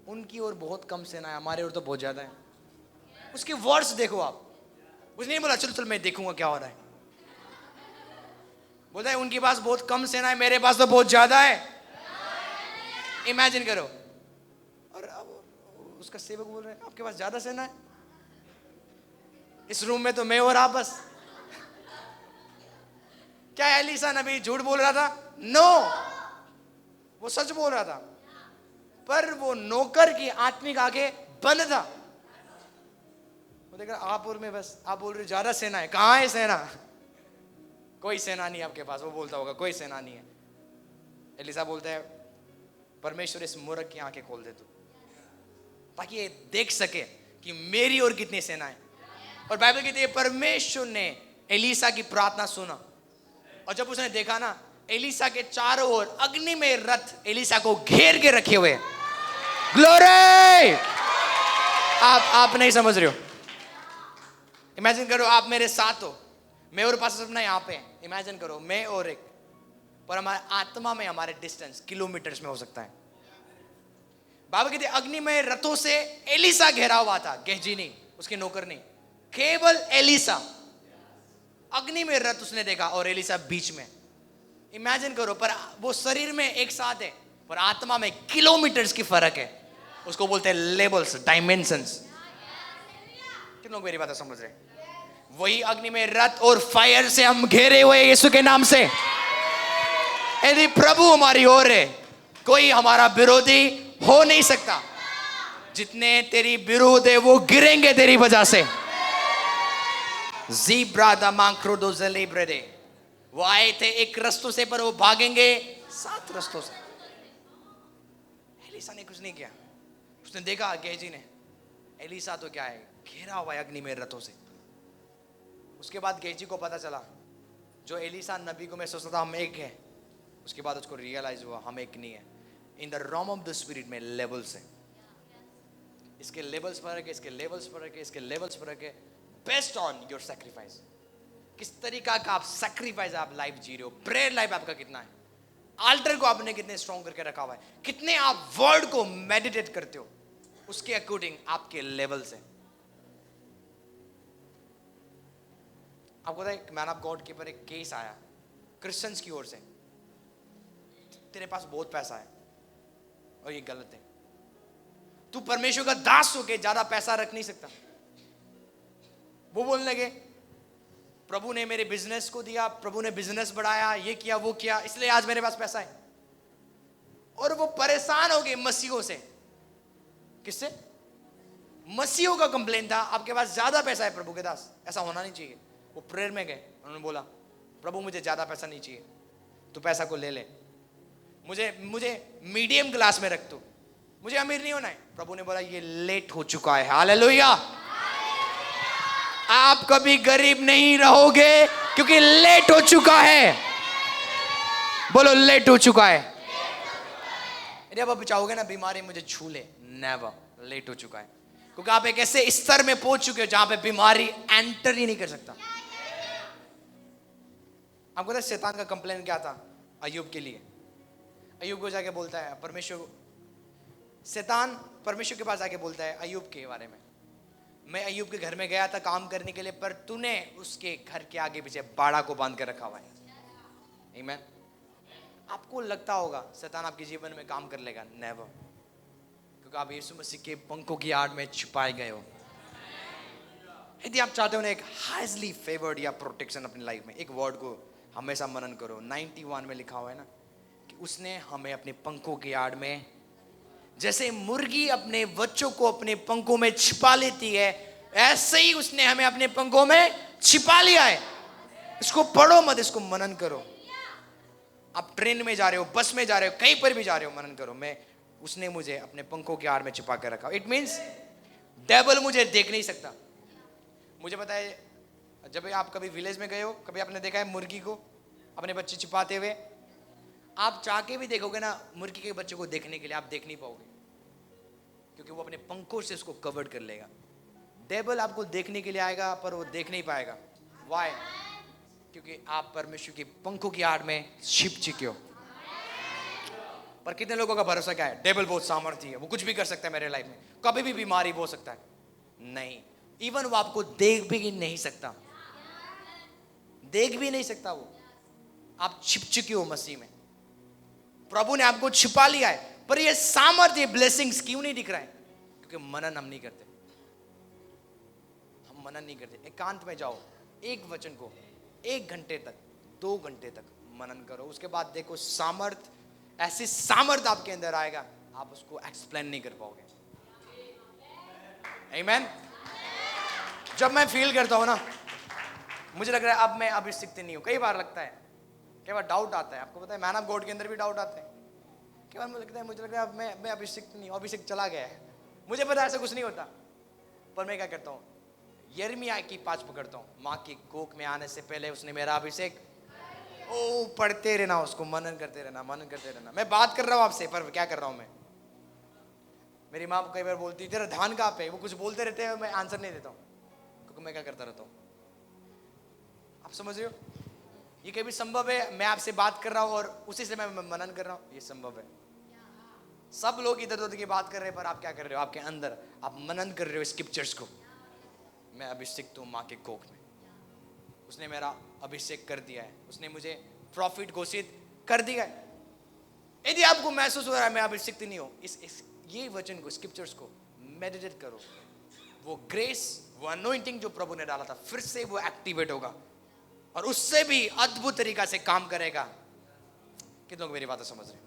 उनकी ओर बहुत कम सेना है, हमारे ओर तो बहुत ज्यादा है। उसके वर्ड्स देखो आप, उसने नहीं बोला चलो चल मैं देखूंगा क्या हो रहा है, बोलता है उनके पास बहुत कम सेना है, मेरे पास तो बहुत ज्यादा है। इमेजिन करो, और अब उसका सेवक बोल रहे हैं आपके पास ज्यादा सेना है, इस रूम में तो मैं और आप बस। क्या एलीशा नबी झूठ बोल रहा था? नो, वो सच बोल रहा था, पर वो नौकर की आत्मिक आंखें बंद था। वो देख रहा आप और मैं बस, आप बोल रहे ज्यादा सेना है, कहां है सेना? कोई सेना नहीं आपके पास। वो बोलता होगा कोई सेना नहीं है। एलीशा बोलता है परमेश्वर इस मूर्ख की आंखें खोल दे तू, ताकि ये देख सके कि मेरी और कितनी सेना है। और बाइबल कहती है परमेश्वर ने एलीशा की प्रार्थना सुना, और जब उसने देखा ना एलीशा के चारों ओर अग्नि में रथ एलीशा को घेर के रखे हुए। ग्लोरी! आप नहीं समझ रहे हो। इमेजिन करो आप मेरे साथ हो, मैं और पास अपना यहाँ पे। इमेजिन करो मैं और एक, पर हमारे आत्मा में हमारे डिस्टेंस किलोमीटर्स में हो सकता है। बाबा कहते अग्नि में रथों से एलीशा घेरा हुआ था, गेहजी नहीं, उसके नौकर नहीं, केवल एलीशा। अग्नि में रथ उसने देखा और एलीशा बीच में। इमेजिन करो, पर वो शरीर में एक साथ है, पर आत्मा में किलोमीटर्स की फर्क है। उसको बोलते हैं लेवल्स, डायमेंशंस। कितने लोग मेरी बात समझ रहे हैं? वही अग्नि में रथ और फायर से हम घेरे हुए यीशु के नाम से। यदि प्रभु हमारी ओर है, कोई हमारा विरोधी हो नहीं सकता। जितने तेरी विरोध है वो गिरेंगे तेरी वजह से। ज़ीब्रादा मांक्रोदो ज़लेब्रेदे, वो आए थे एक रस्तों से, पर वो भागेंगे 7 रस्तों से। एलीशा ने कुछ नहीं किया। उसने देखा गेहजी ने, एलीशा तो क्या है, घेरा हुआ है अग्नि में रथों से। उसके बाद गेहजी को पता चला, जो एलीशा नबी को मैं सोचता था हम एक है, उसके बाद उसको रियलाइज हुआ हम एक नहीं है। In the ROM of the spirit में लेवल्स है, इसके लेवल्स फर्क है, इसके लेवल्स फर्क है, इसके लेवल्स फर्क है। बेस्ड ऑन योर सैक्रिफाइस, किस तरीका का आप सैक्रिफाइस आप लाइफ जी रहे हो, प्रेयर लाइफ आपका कितना है, आल्टर को आपने कितने स्ट्रॉन्ग करके रखा हुआ है, कितने आप वर्ड को मेडिटेट करते हो, उसके अकॉर्डिंग आपके लेवल से। आपको पता है मैन ऑफ गॉड के ऊपर एक केस आया क्रिश्चियंस की ओर से, तेरे पास बहुत पैसा है, और ये गलत है, तू परमेश्वर का दास होके ज्यादा पैसा रख नहीं सकता। वो बोलने लगे प्रभु ने मेरे बिजनेस को दिया, प्रभु ने बिजनेस बढ़ाया, ये किया वो किया, इसलिए आज मेरे पास पैसा है। और वो परेशान हो गए मसीहों से। किससे? मसीहों का कंप्लेन था आपके पास ज्यादा पैसा है प्रभु के दास, ऐसा होना नहीं चाहिए। वो प्रेयर में गए, उन्होंने बोला प्रभु मुझे ज्यादा पैसा नहीं चाहिए, तू पैसा को ले ले, मुझे मीडियम क्लास में रख, तू मुझे अमीर नहीं होना है। प्रभु ने बोला ये लेट हो चुका है। हालेलुया! आप कभी गरीब नहीं रहोगे, क्योंकि लेट हो चुका है। बोलो लेट हो चुका है। यदि आप चाहोगे ना बीमारी मुझे छू ले, नेवर, लेट हो चुका है, क्योंकि आप एक ऐसे स्तर में पहुंच चुके हो जहां पे बीमारी एंटर ही नहीं कर सकता। आपको पता है शैतान का कंप्लेन क्या था अय्यूब के लिए? अय्यूब को जाके बोलता है परमेश्वर, शैतान परमेश्वर के पास आके बोलता है अय्यूब के बारे में, मैं अय्यूब के घर में गया था काम करने के लिए, पर तूने उसके घर के आगे पीछे बाड़ा को बांध के रखा हुआ है। आमीन। आपको लगता होगा शैतान आपके जीवन में काम कर लेगा? नेवर, क्योंकि आप यीशु मसीह के पंखों की आड़ में छुपाए गए हो। यदि आप चाहते हो ना एक हाईली फेवर्ड या प्रोटेक्शन अपनी लाइफ में, एक वर्ड को हमेशा मनन करो। 91 में लिखा हुआ है ना कि उसने हमें अपने पंखों की आड़ में, जैसे मुर्गी अपने बच्चों को अपने पंखों में छिपा लेती है, ऐसे ही उसने हमें अपने पंखों में छिपा लिया है। इसको पढ़ो मत, इसको मनन करो। आप ट्रेन में जा रहे हो, बस में जा रहे हो, कहीं पर भी जा रहे हो, मनन करो। उसने मुझे अपने पंखों के आड़ में छिपा कर रखा। इट मीन्स डेविल मुझे देख नहीं सकता। मुझे पता है, जब आप कभी विलेज में गए हो, कभी आपने देखा है मुर्गी को अपने बच्चे छिपाते हुए? आप चाह के भी देखोगे ना मुर्गी के बच्चे को देखने के लिए, आप देख नहीं पाओगे, क्योंकि वो अपने पंखों से उसको कवर्ड कर लेगा। डेविल आपको देखने के लिए आएगा, पर वो देख नहीं पाएगा। वाई? क्योंकि आप परमेश्वर की पंखों की आड़ में छिप चुके हो। पर कितने लोगों का भरोसा क्या है? डेविल बहुत सामर्थ्य है, वो कुछ भी कर सकता है मेरे लाइफ में, कभी भी बीमारी हो सकता है। नहीं, इवन वो आपको देख भी नहीं सकता, देख भी नहीं सकता वो। आप छिप चुके हो मसीह में, प्रभु ने आपको छिपा लिया है। पर ये सामर्थ्य, ब्लेसिंग्स क्यों नहीं दिख रहा है? क्योंकि मनन हम नहीं करते। हम मनन नहीं करते। एकांत में जाओ, एक वचन को 1 घंटे तक, 2 घंटे तक मनन करो। उसके बाद देखो सामर्थ, ऐसी सामर्थ आपके अंदर आएगा, आप उसको एक्सप्लेन नहीं कर पाओगे। आमीन। जब मैं फील करता हूं ना, मुझे लग रहा है अब मैं अभिषिक्त नहीं हूं। कई बार लगता है, कई बार डाउट आता है। आपको पता है मैन ऑफ गॉड के अंदर भी डाउट आता है। कई बार मुझे लगता है अब मैं अभिषिक्त नहीं हूं, अभिषेक चला गया है। मुझे पता है ऐसा कुछ नहीं होता, पर मैं क्या करता हूं? यिर्मयाह की 5 पकड़ता हूं। माँ की कोख में आने से पहले उसने मेरा अभिषेक, ओ पढ़ते रहना, उसको मनन करते रहना, मनन करते रहना। मैं बात कर रहा हूं आपसे, पर क्या कर रहा हूं मैं? मेरी माँ कई बार बोलती है तेरा ध्यान कहाँ पे? वो कुछ बोलते रहते हैं, मैं आंसर नहीं देता हूँ, क्योंकि मैं क्या करता रहता हूँ। आप समझ रहे हो? ये कभी संभव है मैं आपसे बात कर रहा हूँ और उसी से मैं मनन कर रहा हूँ? ये संभव है? सब लोग इधर उधर की बात कर रहे हैं, पर आप क्या कर रहे हो? आपके अंदर आप मनन कर रहे हो स्क्रिप्चर्स को। मैं अभिषेक हूँ माँ के कोख में, उसने मेरा अभिषेक कर दिया है, उसने मुझे प्रॉफिट घोषित कर दिया है। यदि आपको महसूस हो रहा है मैं अभिषिक्त नहीं हूँ, ये वचन को, स्क्रिप्चर्स को मेडिटेट करो। वो ग्रेस, वो अनॉइंटिंग जो प्रभु ने डाला था, फिर से वो एक्टिवेट होगा और उससे भी अद्भुत तरीका से काम करेगा। कितने लोग मेरी बातें समझ रहे हैं?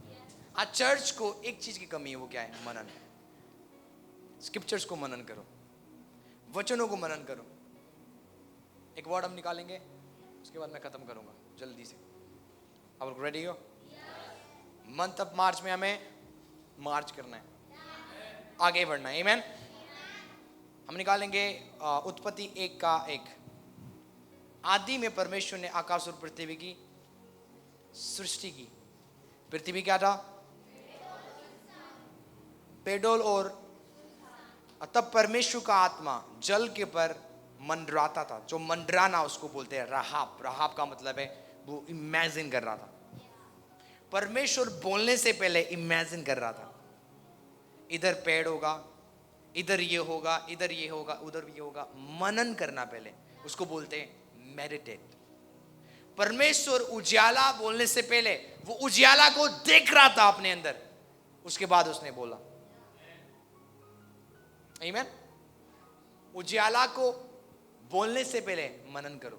आज चर्च को एक चीज की कमी है, वो क्या है? मनन। स्क्रिप्चर्स को मनन करो, वचनों को मनन करो। एक वर्ड हम निकालेंगे, उसके बाद मैं खत्म करूंगा जल्दी से। आप लोग रेडी हो? मंथ ऑफ मार्च में हमें मार्च करना है, आगे बढ़ना है। आमीन। हम निकालेंगे उत्पत्ति 1:1। आदि में परमेश्वर ने आकाश और पृथ्वी की सृष्टि की। पृथ्वी क्या था? पेडोल। और तब परमेश्वर का आत्मा जल के पर मंडराता था। जो मंडराना उसको बोलते हैं राहाब। राहाब का मतलब है वो इमेजिन कर रहा था। परमेश्वर बोलने से पहले इमेजिन कर रहा था, इधर पेड़ होगा, इधर ये होगा, इधर ये होगा, उधर ये होगा। मनन करना पहले, उसको बोलते हैं मेडिटेट। परमेश्वर उजाला बोलने से पहले वो उजाला को देख रहा था अपने अंदर, उसके बाद उसने बोला। आमीन। उजाला को बोलने से पहले मनन करो।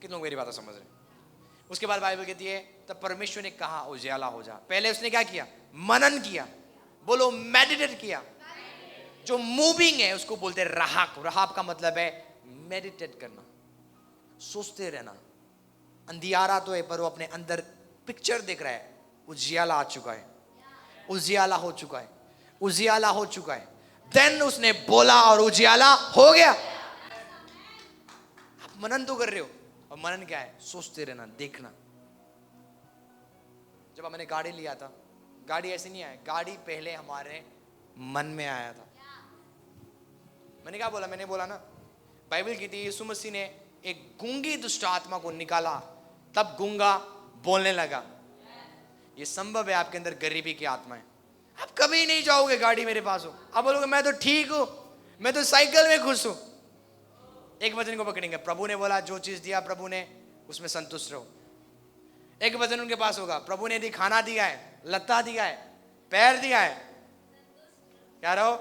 कितने लोग मेरी बात समझ रहे? उसके बाद बाइबल कहती है तब परमेश्वर ने कहा उजाला हो जा। पहले उसने क्या किया? मनन किया। बोलो मेडिटेट किया। जो मूविंग है उसको बोलते हैं रहाक। रहाब का मतलब है मेडिटेट करना, सोचते रहना। अंधियारा तो है, पर वो अपने अंदर पिक्चर देख रहा है। उजियाला आ चुका है, उजियाला हो चुका है, उजियाला हो चुका है। देन उसने बोला और उजियाला हो गया। आप मनन तो कर रहे हो, और मनन क्या है? सोचते रहना, देखना। जब मैंने गाड़ी लिया था, गाड़ी ऐसे नहीं आया, गाड़ी पहले हमारे मन में आया था। मैंने क्या बोला? मैंने बोला ना, बाइबल कहती है यीशु मसीह ने एक गूंगी दुष्ट आत्मा को निकाला, तब गूंगा बोलने लगा। ये संभव है आपके अंदर गरीबी की आत्मा है। आप कभी नहीं जाओगे गाड़ी मेरे पास हो, आप बोलोगे मैं तो ठीक हूं, मैं तो साइकिल में खुश हूं। एक वचन को पकड़ेंगे, प्रभु ने बोला जो चीज दिया प्रभु ने उसमें संतुष्ट रहो। एक वचन उनके पास होगा, प्रभु ने यदि खाना दिया है, लत्ता दिया है, पैर दिया है, क्या रहो?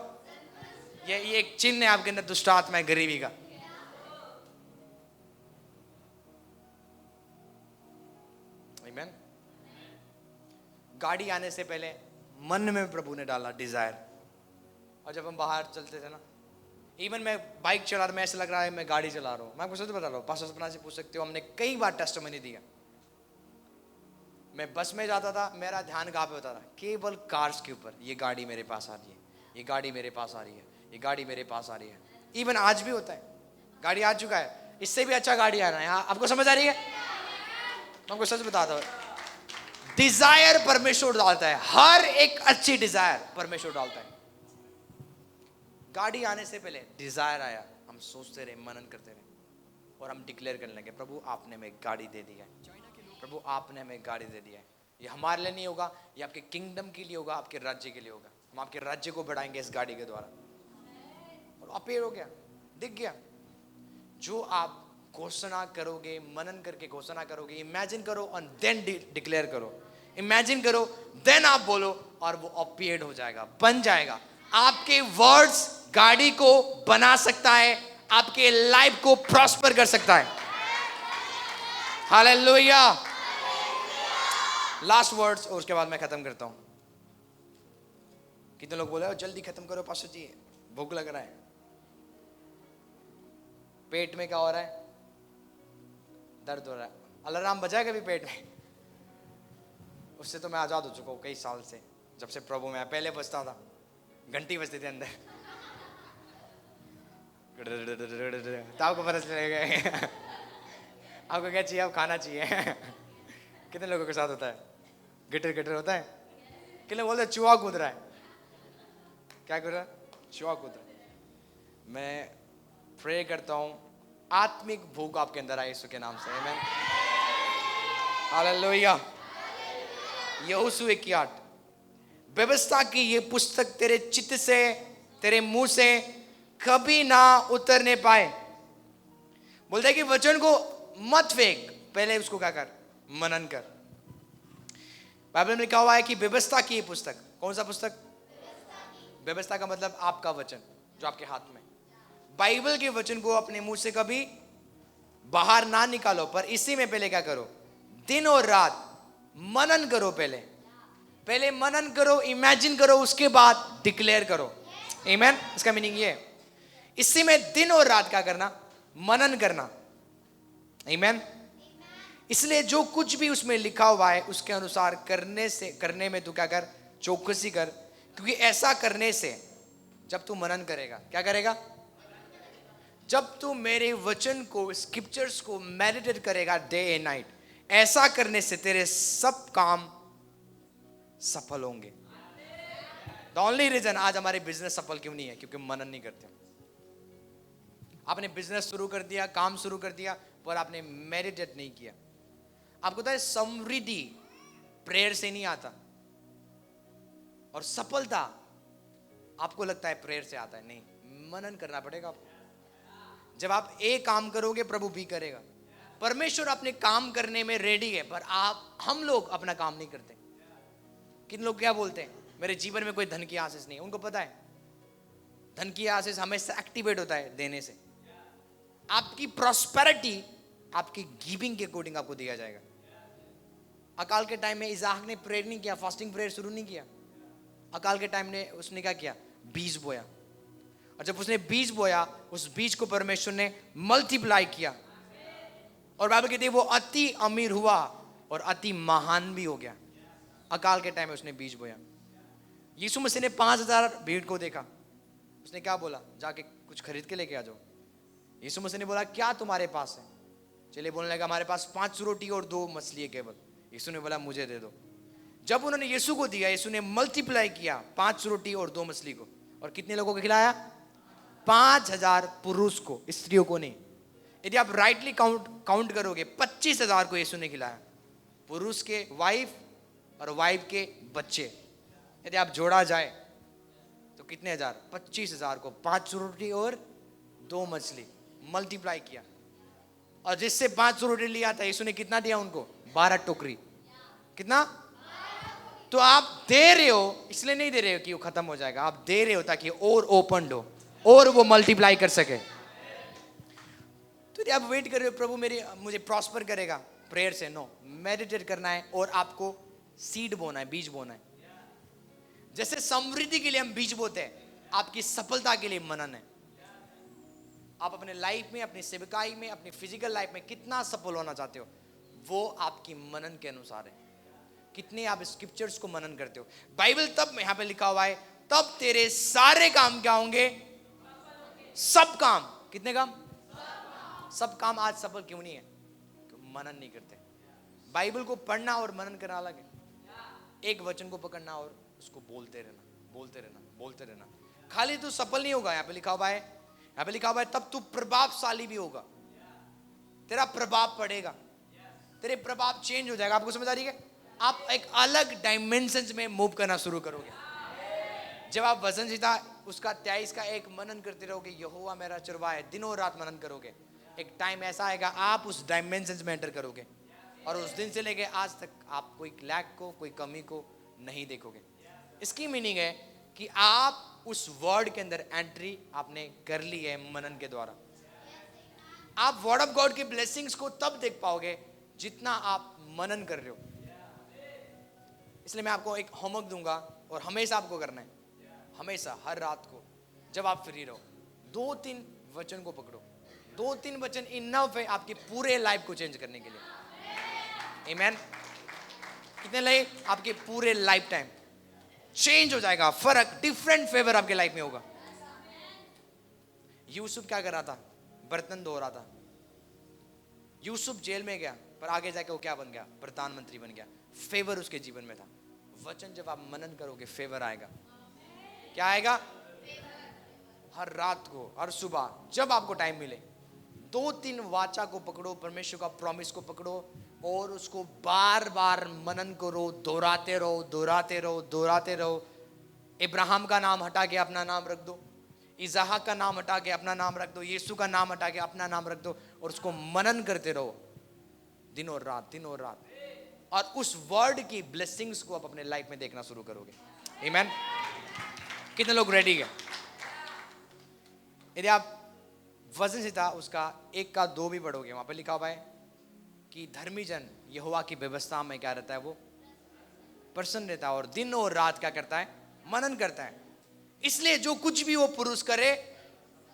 ये एक चिन्ह है आपके अंदर दुष्ट आत्मा है गरीबी का। आमीन। गाड़ी आने से पहले मन में प्रभु ने डाला डिजायर। और जब हम बाहर चलते थे ना, इवन मैं बाइक चला रहा, मैं ऐसा लग रहा है मैं गाड़ी चला रहा हूँ। मैं आपको सच बता रहा हूँ, पास्टर सपना से पूछ सकते हो, हमने कई बार टेस्टिमनी दिया। मैं बस में जाता था, मेरा ध्यान कहाँ पे होता था? केवल कार्स के ऊपर। ये गाड़ी मेरे पास आ रही है, ये गाड़ी मेरे पास आ रही है, ये गाड़ी मेरे पास आ रही है। इवन आज भी होता है, गाड़ी आ चुका है, इससे भी अच्छा गाड़ी आना है। आपको समझ आ रही है? मैं आपको सच बताता हूँ, डिजायर परमेश्वर डालता है, हर एक अच्छी डिजायर परमेश्वर डालता है। गाड़ी आने से पहले डिजायर आया, हम सोचते रहे, मनन करते रहे, और हम डिक्लेयर करने लगे, प्रभु आपने हमें गाड़ी दे दी है, प्रभु आपने हमें गाड़ी दे दी है। ये हमारे लिए नहीं होगा, ये आपके किंगडम के लिए होगा, आपके राज्य के लिए होगा। हम आपके राज्य को बढ़ाएंगे इस गाड़ी के द्वारा। और अपेयर हो गया, दिख गया। जो आप घोषणा करोगे, मनन करके घोषणा करोगे, इमेजिन करो और देन डिक्लेयर करो। इमेजिन करो, देन आप बोलो, और वो अपीयर्ड हो जाएगा, बन जाएगा। आपके वर्ड्स गाड़ी को बना सकता है, आपके लाइफ को प्रॉस्पर कर सकता है। हालेलुया। लास्ट वर्ड्स, और उसके बाद मैं खत्म करता हूं। कितने लोग बोले जल्दी खत्म करो पास्टर जी, भूख लग रहा है। पेट में क्या हो रहा है? दर्द हो रहा है। अलार्म बजा कभी पेट में? उससे तो मैं आजाद हो चुका हूं कई साल से, जब से प्रभु में। पहले बजता था, घंटी बजती थी अंदर, तो आपको पता चलेगा आपको क्या चाहिए, आप खाना चाहिए। कितने लोगों के साथ होता है? गिटर गिटर होता है। कितने बोलते चूहा कूद रहा है? क्या कर रहा है? चूहा कूद रहा है। मैं प्रे करता हूं, आत्मिक भूख आपके अंदर आए यीशु के नाम से। आमीन। हालेलुया। यहोशू 1:8, व्यवस्था की ये पुस्तक तेरे चित्त से, तेरे मुंह से कभी ना उतरने पाए। बोलते हैं कि वचन को मत फेंक, पहले उसको क्या कर? मनन कर। बाइबल में लिखा हुआ है कि व्यवस्था की ये पुस्तक, कौन सा पुस्तक? व्यवस्था का मतलब आपका वचन जो आपके हाथ में। बाइबल के वचन को अपने मुंह से कभी बाहर ना निकालो, पर इसी में पहले क्या करो? दिन और रात मनन करो। पहले मनन करो, इमेजिन करो, उसके बाद डिक्लेयर करो। आमीन। इसका मीनिंग ये है, इसी में दिन और रात क्या करना? मनन करना। आमीन। इसलिए जो कुछ भी उसमें लिखा हुआ है उसके अनुसार करने में तू क्या कर? चौकसी कर, क्योंकि ऐसा करने से जब तू मनन करेगा, क्या करेगा? जब तू मेरे वचन को, स्क्रिप्चर्स को मेडिटेट करेगा डे एंड नाइट, ऐसा करने से तेरे सब काम सफल होंगे। द ओनली रीजन आज हमारे बिजनेस सफल क्यों नहीं है, क्योंकि मनन नहीं करते। आपने बिजनेस शुरू कर दिया, काम शुरू कर दिया, पर आपने मेडिटेट नहीं किया। आपको पता है समृद्धि प्रेयर से नहीं आता, और सफलता आपको लगता है प्रेयर से आता है। नहीं, मनन करना पड़ेगा आपको। जब आप एक काम करोगे, प्रभु भी करेगा। परमेश्वर अपने काम करने में रेडी है, पर हम लोग अपना काम नहीं करते। किन लोग क्या बोलते हैं? मेरे जीवन में कोई धन की आशीष नहीं है। उनको पता है धन की आशीष हमेशा एक्टिवेट होता है देने से। आपकी प्रॉस्पेरिटी आपकी गिविंग के अकॉर्डिंग आपको दिया जाएगा। अकाल के टाइम में इसाक ने प्रेयर नहीं किया, फास्टिंग प्रेयर शुरू नहीं किया। अकाल के टाइम में उसने क्या किया? बीज बोया, और जब उसने बीज बोया, उस बीज को परमेश्वर ने मल्टीप्लाई किया, और बाइबल कहती है वो अति अमीर हुआ और अति महान भी हो गया। अकाल के टाइम में उसने बीज बोया। यीशु मसीह ने 5000 भीड़ को देखा, उसने क्या बोला? जाके कुछ खरीद के लेके आ जाओ। यीशु मसीह ने बोला क्या तुम्हारे पास है? चलिए बोलने लगा हमारे पास 5 रोटी और 2 मछली है केवल। यीशु ने बोला मुझे दे दो। जब उन्होंने यीशु को दिया, यीशु ने मल्टीप्लाई किया 5 रोटी और 2 मछली को, और कितने लोगों को खिलाया? 5000 पुरुष को, स्त्रियों को नहीं। यदि आप राइटली काउंट करोगे 25,000 को यीशु ने खिलाया, पुरुष के वाइफ और वाइफ के बच्चे। यदि आप जोड़ा जाए तो कितने हजार? 25,000 को 5 रोटी और 2 मछली मल्टीप्लाई किया, और जिससे 5 रोटी लिया था यीशु ने कितना दिया उनको? 12 टोकरी। कितना? तो आप दे रहे हो, इसलिए नहीं दे रहे हो कि वो खत्म हो जाएगा, आप दे रहे हो ताकि और ओपन हो और वो मल्टीप्लाई कर सके। तो आप वेट कर रहे हो प्रभु मुझे प्रॉस्पर करेगा प्रेयर से? नो, मेडिटेट करना है और आपको सीड बोना है, बीज बोना है। जैसे समृद्धि के लिए हम बीज बोते हैं, आपकी सफलता के लिए मनन है। आप अपने लाइफ में, अपनी सेवकाई में, अपनी फिजिकल लाइफ में कितना सफल होना चाहते हो, वो आपकी मनन के अनुसार है। कितने आप स्क्रिप्चर्स को मनन करते हो। बाइबल तब यहाँ पे लिखा हुआ है, तब तेरे सारे काम क्या होंगे? सब काम। कितने काम? सब काम आज सफल क्यों नहीं है? क्यों मनन नहीं करते। बाइबल को पढ़ना और मनन करना अलग है। एक वचन को पकड़ना और उसको बोलते रहना, बोलते रहना, बोलते रहना। खाली तू सफल नहीं होगा, यहाँ पे लिखा हुआ है, यहाँ पे लिखा हुआ है तब तू प्रभावशाली भी होगा। तेरा प्रभाव पड़ेगा, तेरे प्रभाव चेंज हो जाएगा। आपको समझ आ रही है? आप एक अलग डायमेंशन में मूव करना शुरू करोगे। जब आप वचन सीधा उसका 23 का एक मनन करते रहोगे, यहोवा मेरा चरवाहा है, दिनों रात मनन करोगे, एक टाइम ऐसा आएगा आप उस डायमेंशन में एंटर करोगे, और उस दिन से लेके आज तक आप कोई लैक को, कोई कमी को नहीं देखोगे। इसकी मीनिंग है कि आप उस वर्ड के अंदर एंट्री आपने कर ली है मनन के द्वारा। आप वर्ड ऑफ गॉड की ब्लेसिंग्स को तब देख पाओगे जितना आप मनन कर रहे हो। इसलिए मैं आपको एक होमवर्क दूंगा और हमेशा आपको करना है, हमेशा हर रात को जब आप फ्री रहो, 2-3 वचन को पकड़ो। 2-3 वचन इनफ है आपकी पूरे लाइफ को चेंज करने के लिए। आमीन। कितने लिए? आपके पूरे लाइफ टाइम चेंज हो जाएगा, फर्क, डिफरेंट फेवर आपके लाइफ में होगा। यूसुफ क्या कर रहा था? बर्तन धो रहा था। यूसुफ जेल में गया, पर आगे जाके वो क्या बन गया? प्रधानमंत्री बन गया। फेवर उसके जीवन में था। वचन जब आप मनन करोगे, फेवर आएगा। क्या आएगा? हर रात को, हर सुबह, जब आपको टाइम मिले, 2-3 वाचा को पकड़ो, परमेश्वर का प्रॉमिस को पकड़ो और उसको बार बार मनन करो, दोहराते रहो, दोहराते रहो, दोहराते रहो। इब्राहिम का नाम हटा के अपना नाम रख दो, इसहाक का नाम हटा के अपना नाम रख दो, यीशु का नाम हटा के अपना नाम रख दो, और उसको मनन करते रहो दिन और रात, दिन और रात। और उस वर्ड की ब्लेसिंग्स को आप अपने लाइफ में देखना शुरू करोगे। आमीन। कितने लोग रेडी है? यदि आप वचन सीधा उसका 1 का 2 भी पढ़ोगे, वहां पर लिखा हुआ है कि धर्मी जन यहोवा की व्यवस्था में क्या रहता है? वो प्रसन्न रहता है और दिन और रात क्या करता है? मनन करता है। इसलिए जो कुछ भी वो पुरुष करे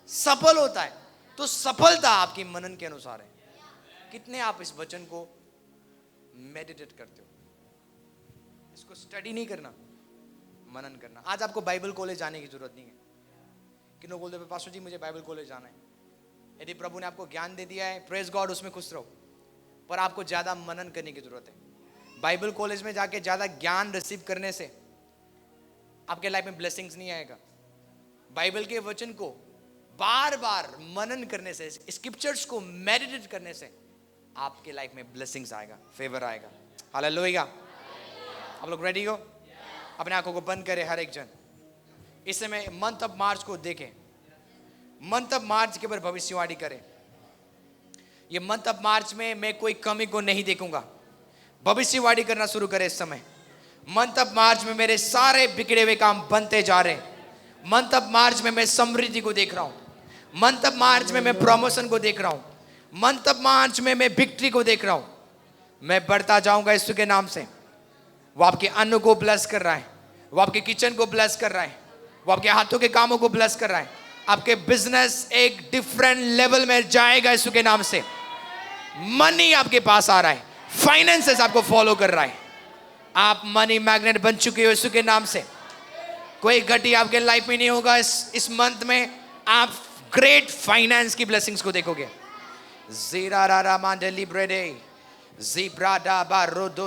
सफल होता है। तो सफलता आपकी मनन के अनुसार है। कितने आप इस वचन को मेडिटेट करते हो? इसको स्टडी नहीं करना, मनन करना। आज आपको बाइबल कॉलेज जाने की जरूरत नहीं है। किन्हों बोलते पास्टर जी मुझे बाइबल कॉलेज जाना है। यदि प्रभु ने आपको ज्ञान दे दिया है, प्रेज गॉड, उसमें खुश रहो, पर आपको ज्यादा मनन करने की जरूरत है। बाइबल कॉलेज में जाके ज्यादा ज्ञान रिसीव करने से आपके लाइफ में ब्लेसिंग्स नहीं आएगा। बाइबल के वचन को बार बार मनन करने से, स्क्रिप्चर्स को मेडिटेट करने से आपके लाइफ में ब्लेसिंग्स आएगा, फेवर आएगा। हालेलुया। आप लोग रेडी हो? अपने आंखों को बंद करें हर एक जन। इस समय मंथ ऑफ मार्च को देखें, मंथ ऑफ मार्च के ऊपर भविष्यवाणी करें। ये मंथ ऑफ मार्च में मैं कोई कमी को नहीं देखूंगा। भविष्यवाणी करना शुरू करें इस समय। मंथ ऑफ मार्च में मेरे सारे बिगड़े हुए काम बनते जा रहे हैं। मंथ ऑफ मार्च में मैं समृद्धि को देख रहा हूं। मंथ ऑफ मार्च में मैं प्रमोशन को देख रहा हूं। मंथ ऑफ मार्च में मैं विक्ट्री को देख रहा हूं। मैं बढ़ता जाऊंगा यीशु के नाम से। वो आपके अन्न को ब्लेस कर रहा है, वो आपके किचन को ब्लेस कर रहा है, वो आपके हाथों के कामों को ब्लेस कर रहा है। आपके बिजनेस एक डिफरेंट लेवल में जाएगा यीशु के नाम से। मनी आपके पास आ रहा है, फाइनेंसेस आपको फॉलो कर रहा है। आप मनी मैग्नेट बन चुके हो यीशु के नाम से। कोई घटी आपके लाइफ में नहीं होगा। इस मंथ में आप ग्रेट फाइनेंस की ब्लेसिंग्स को देखोगे। जीरा रा रा मांडली ब्रेडे जीब्रा डा बारोदो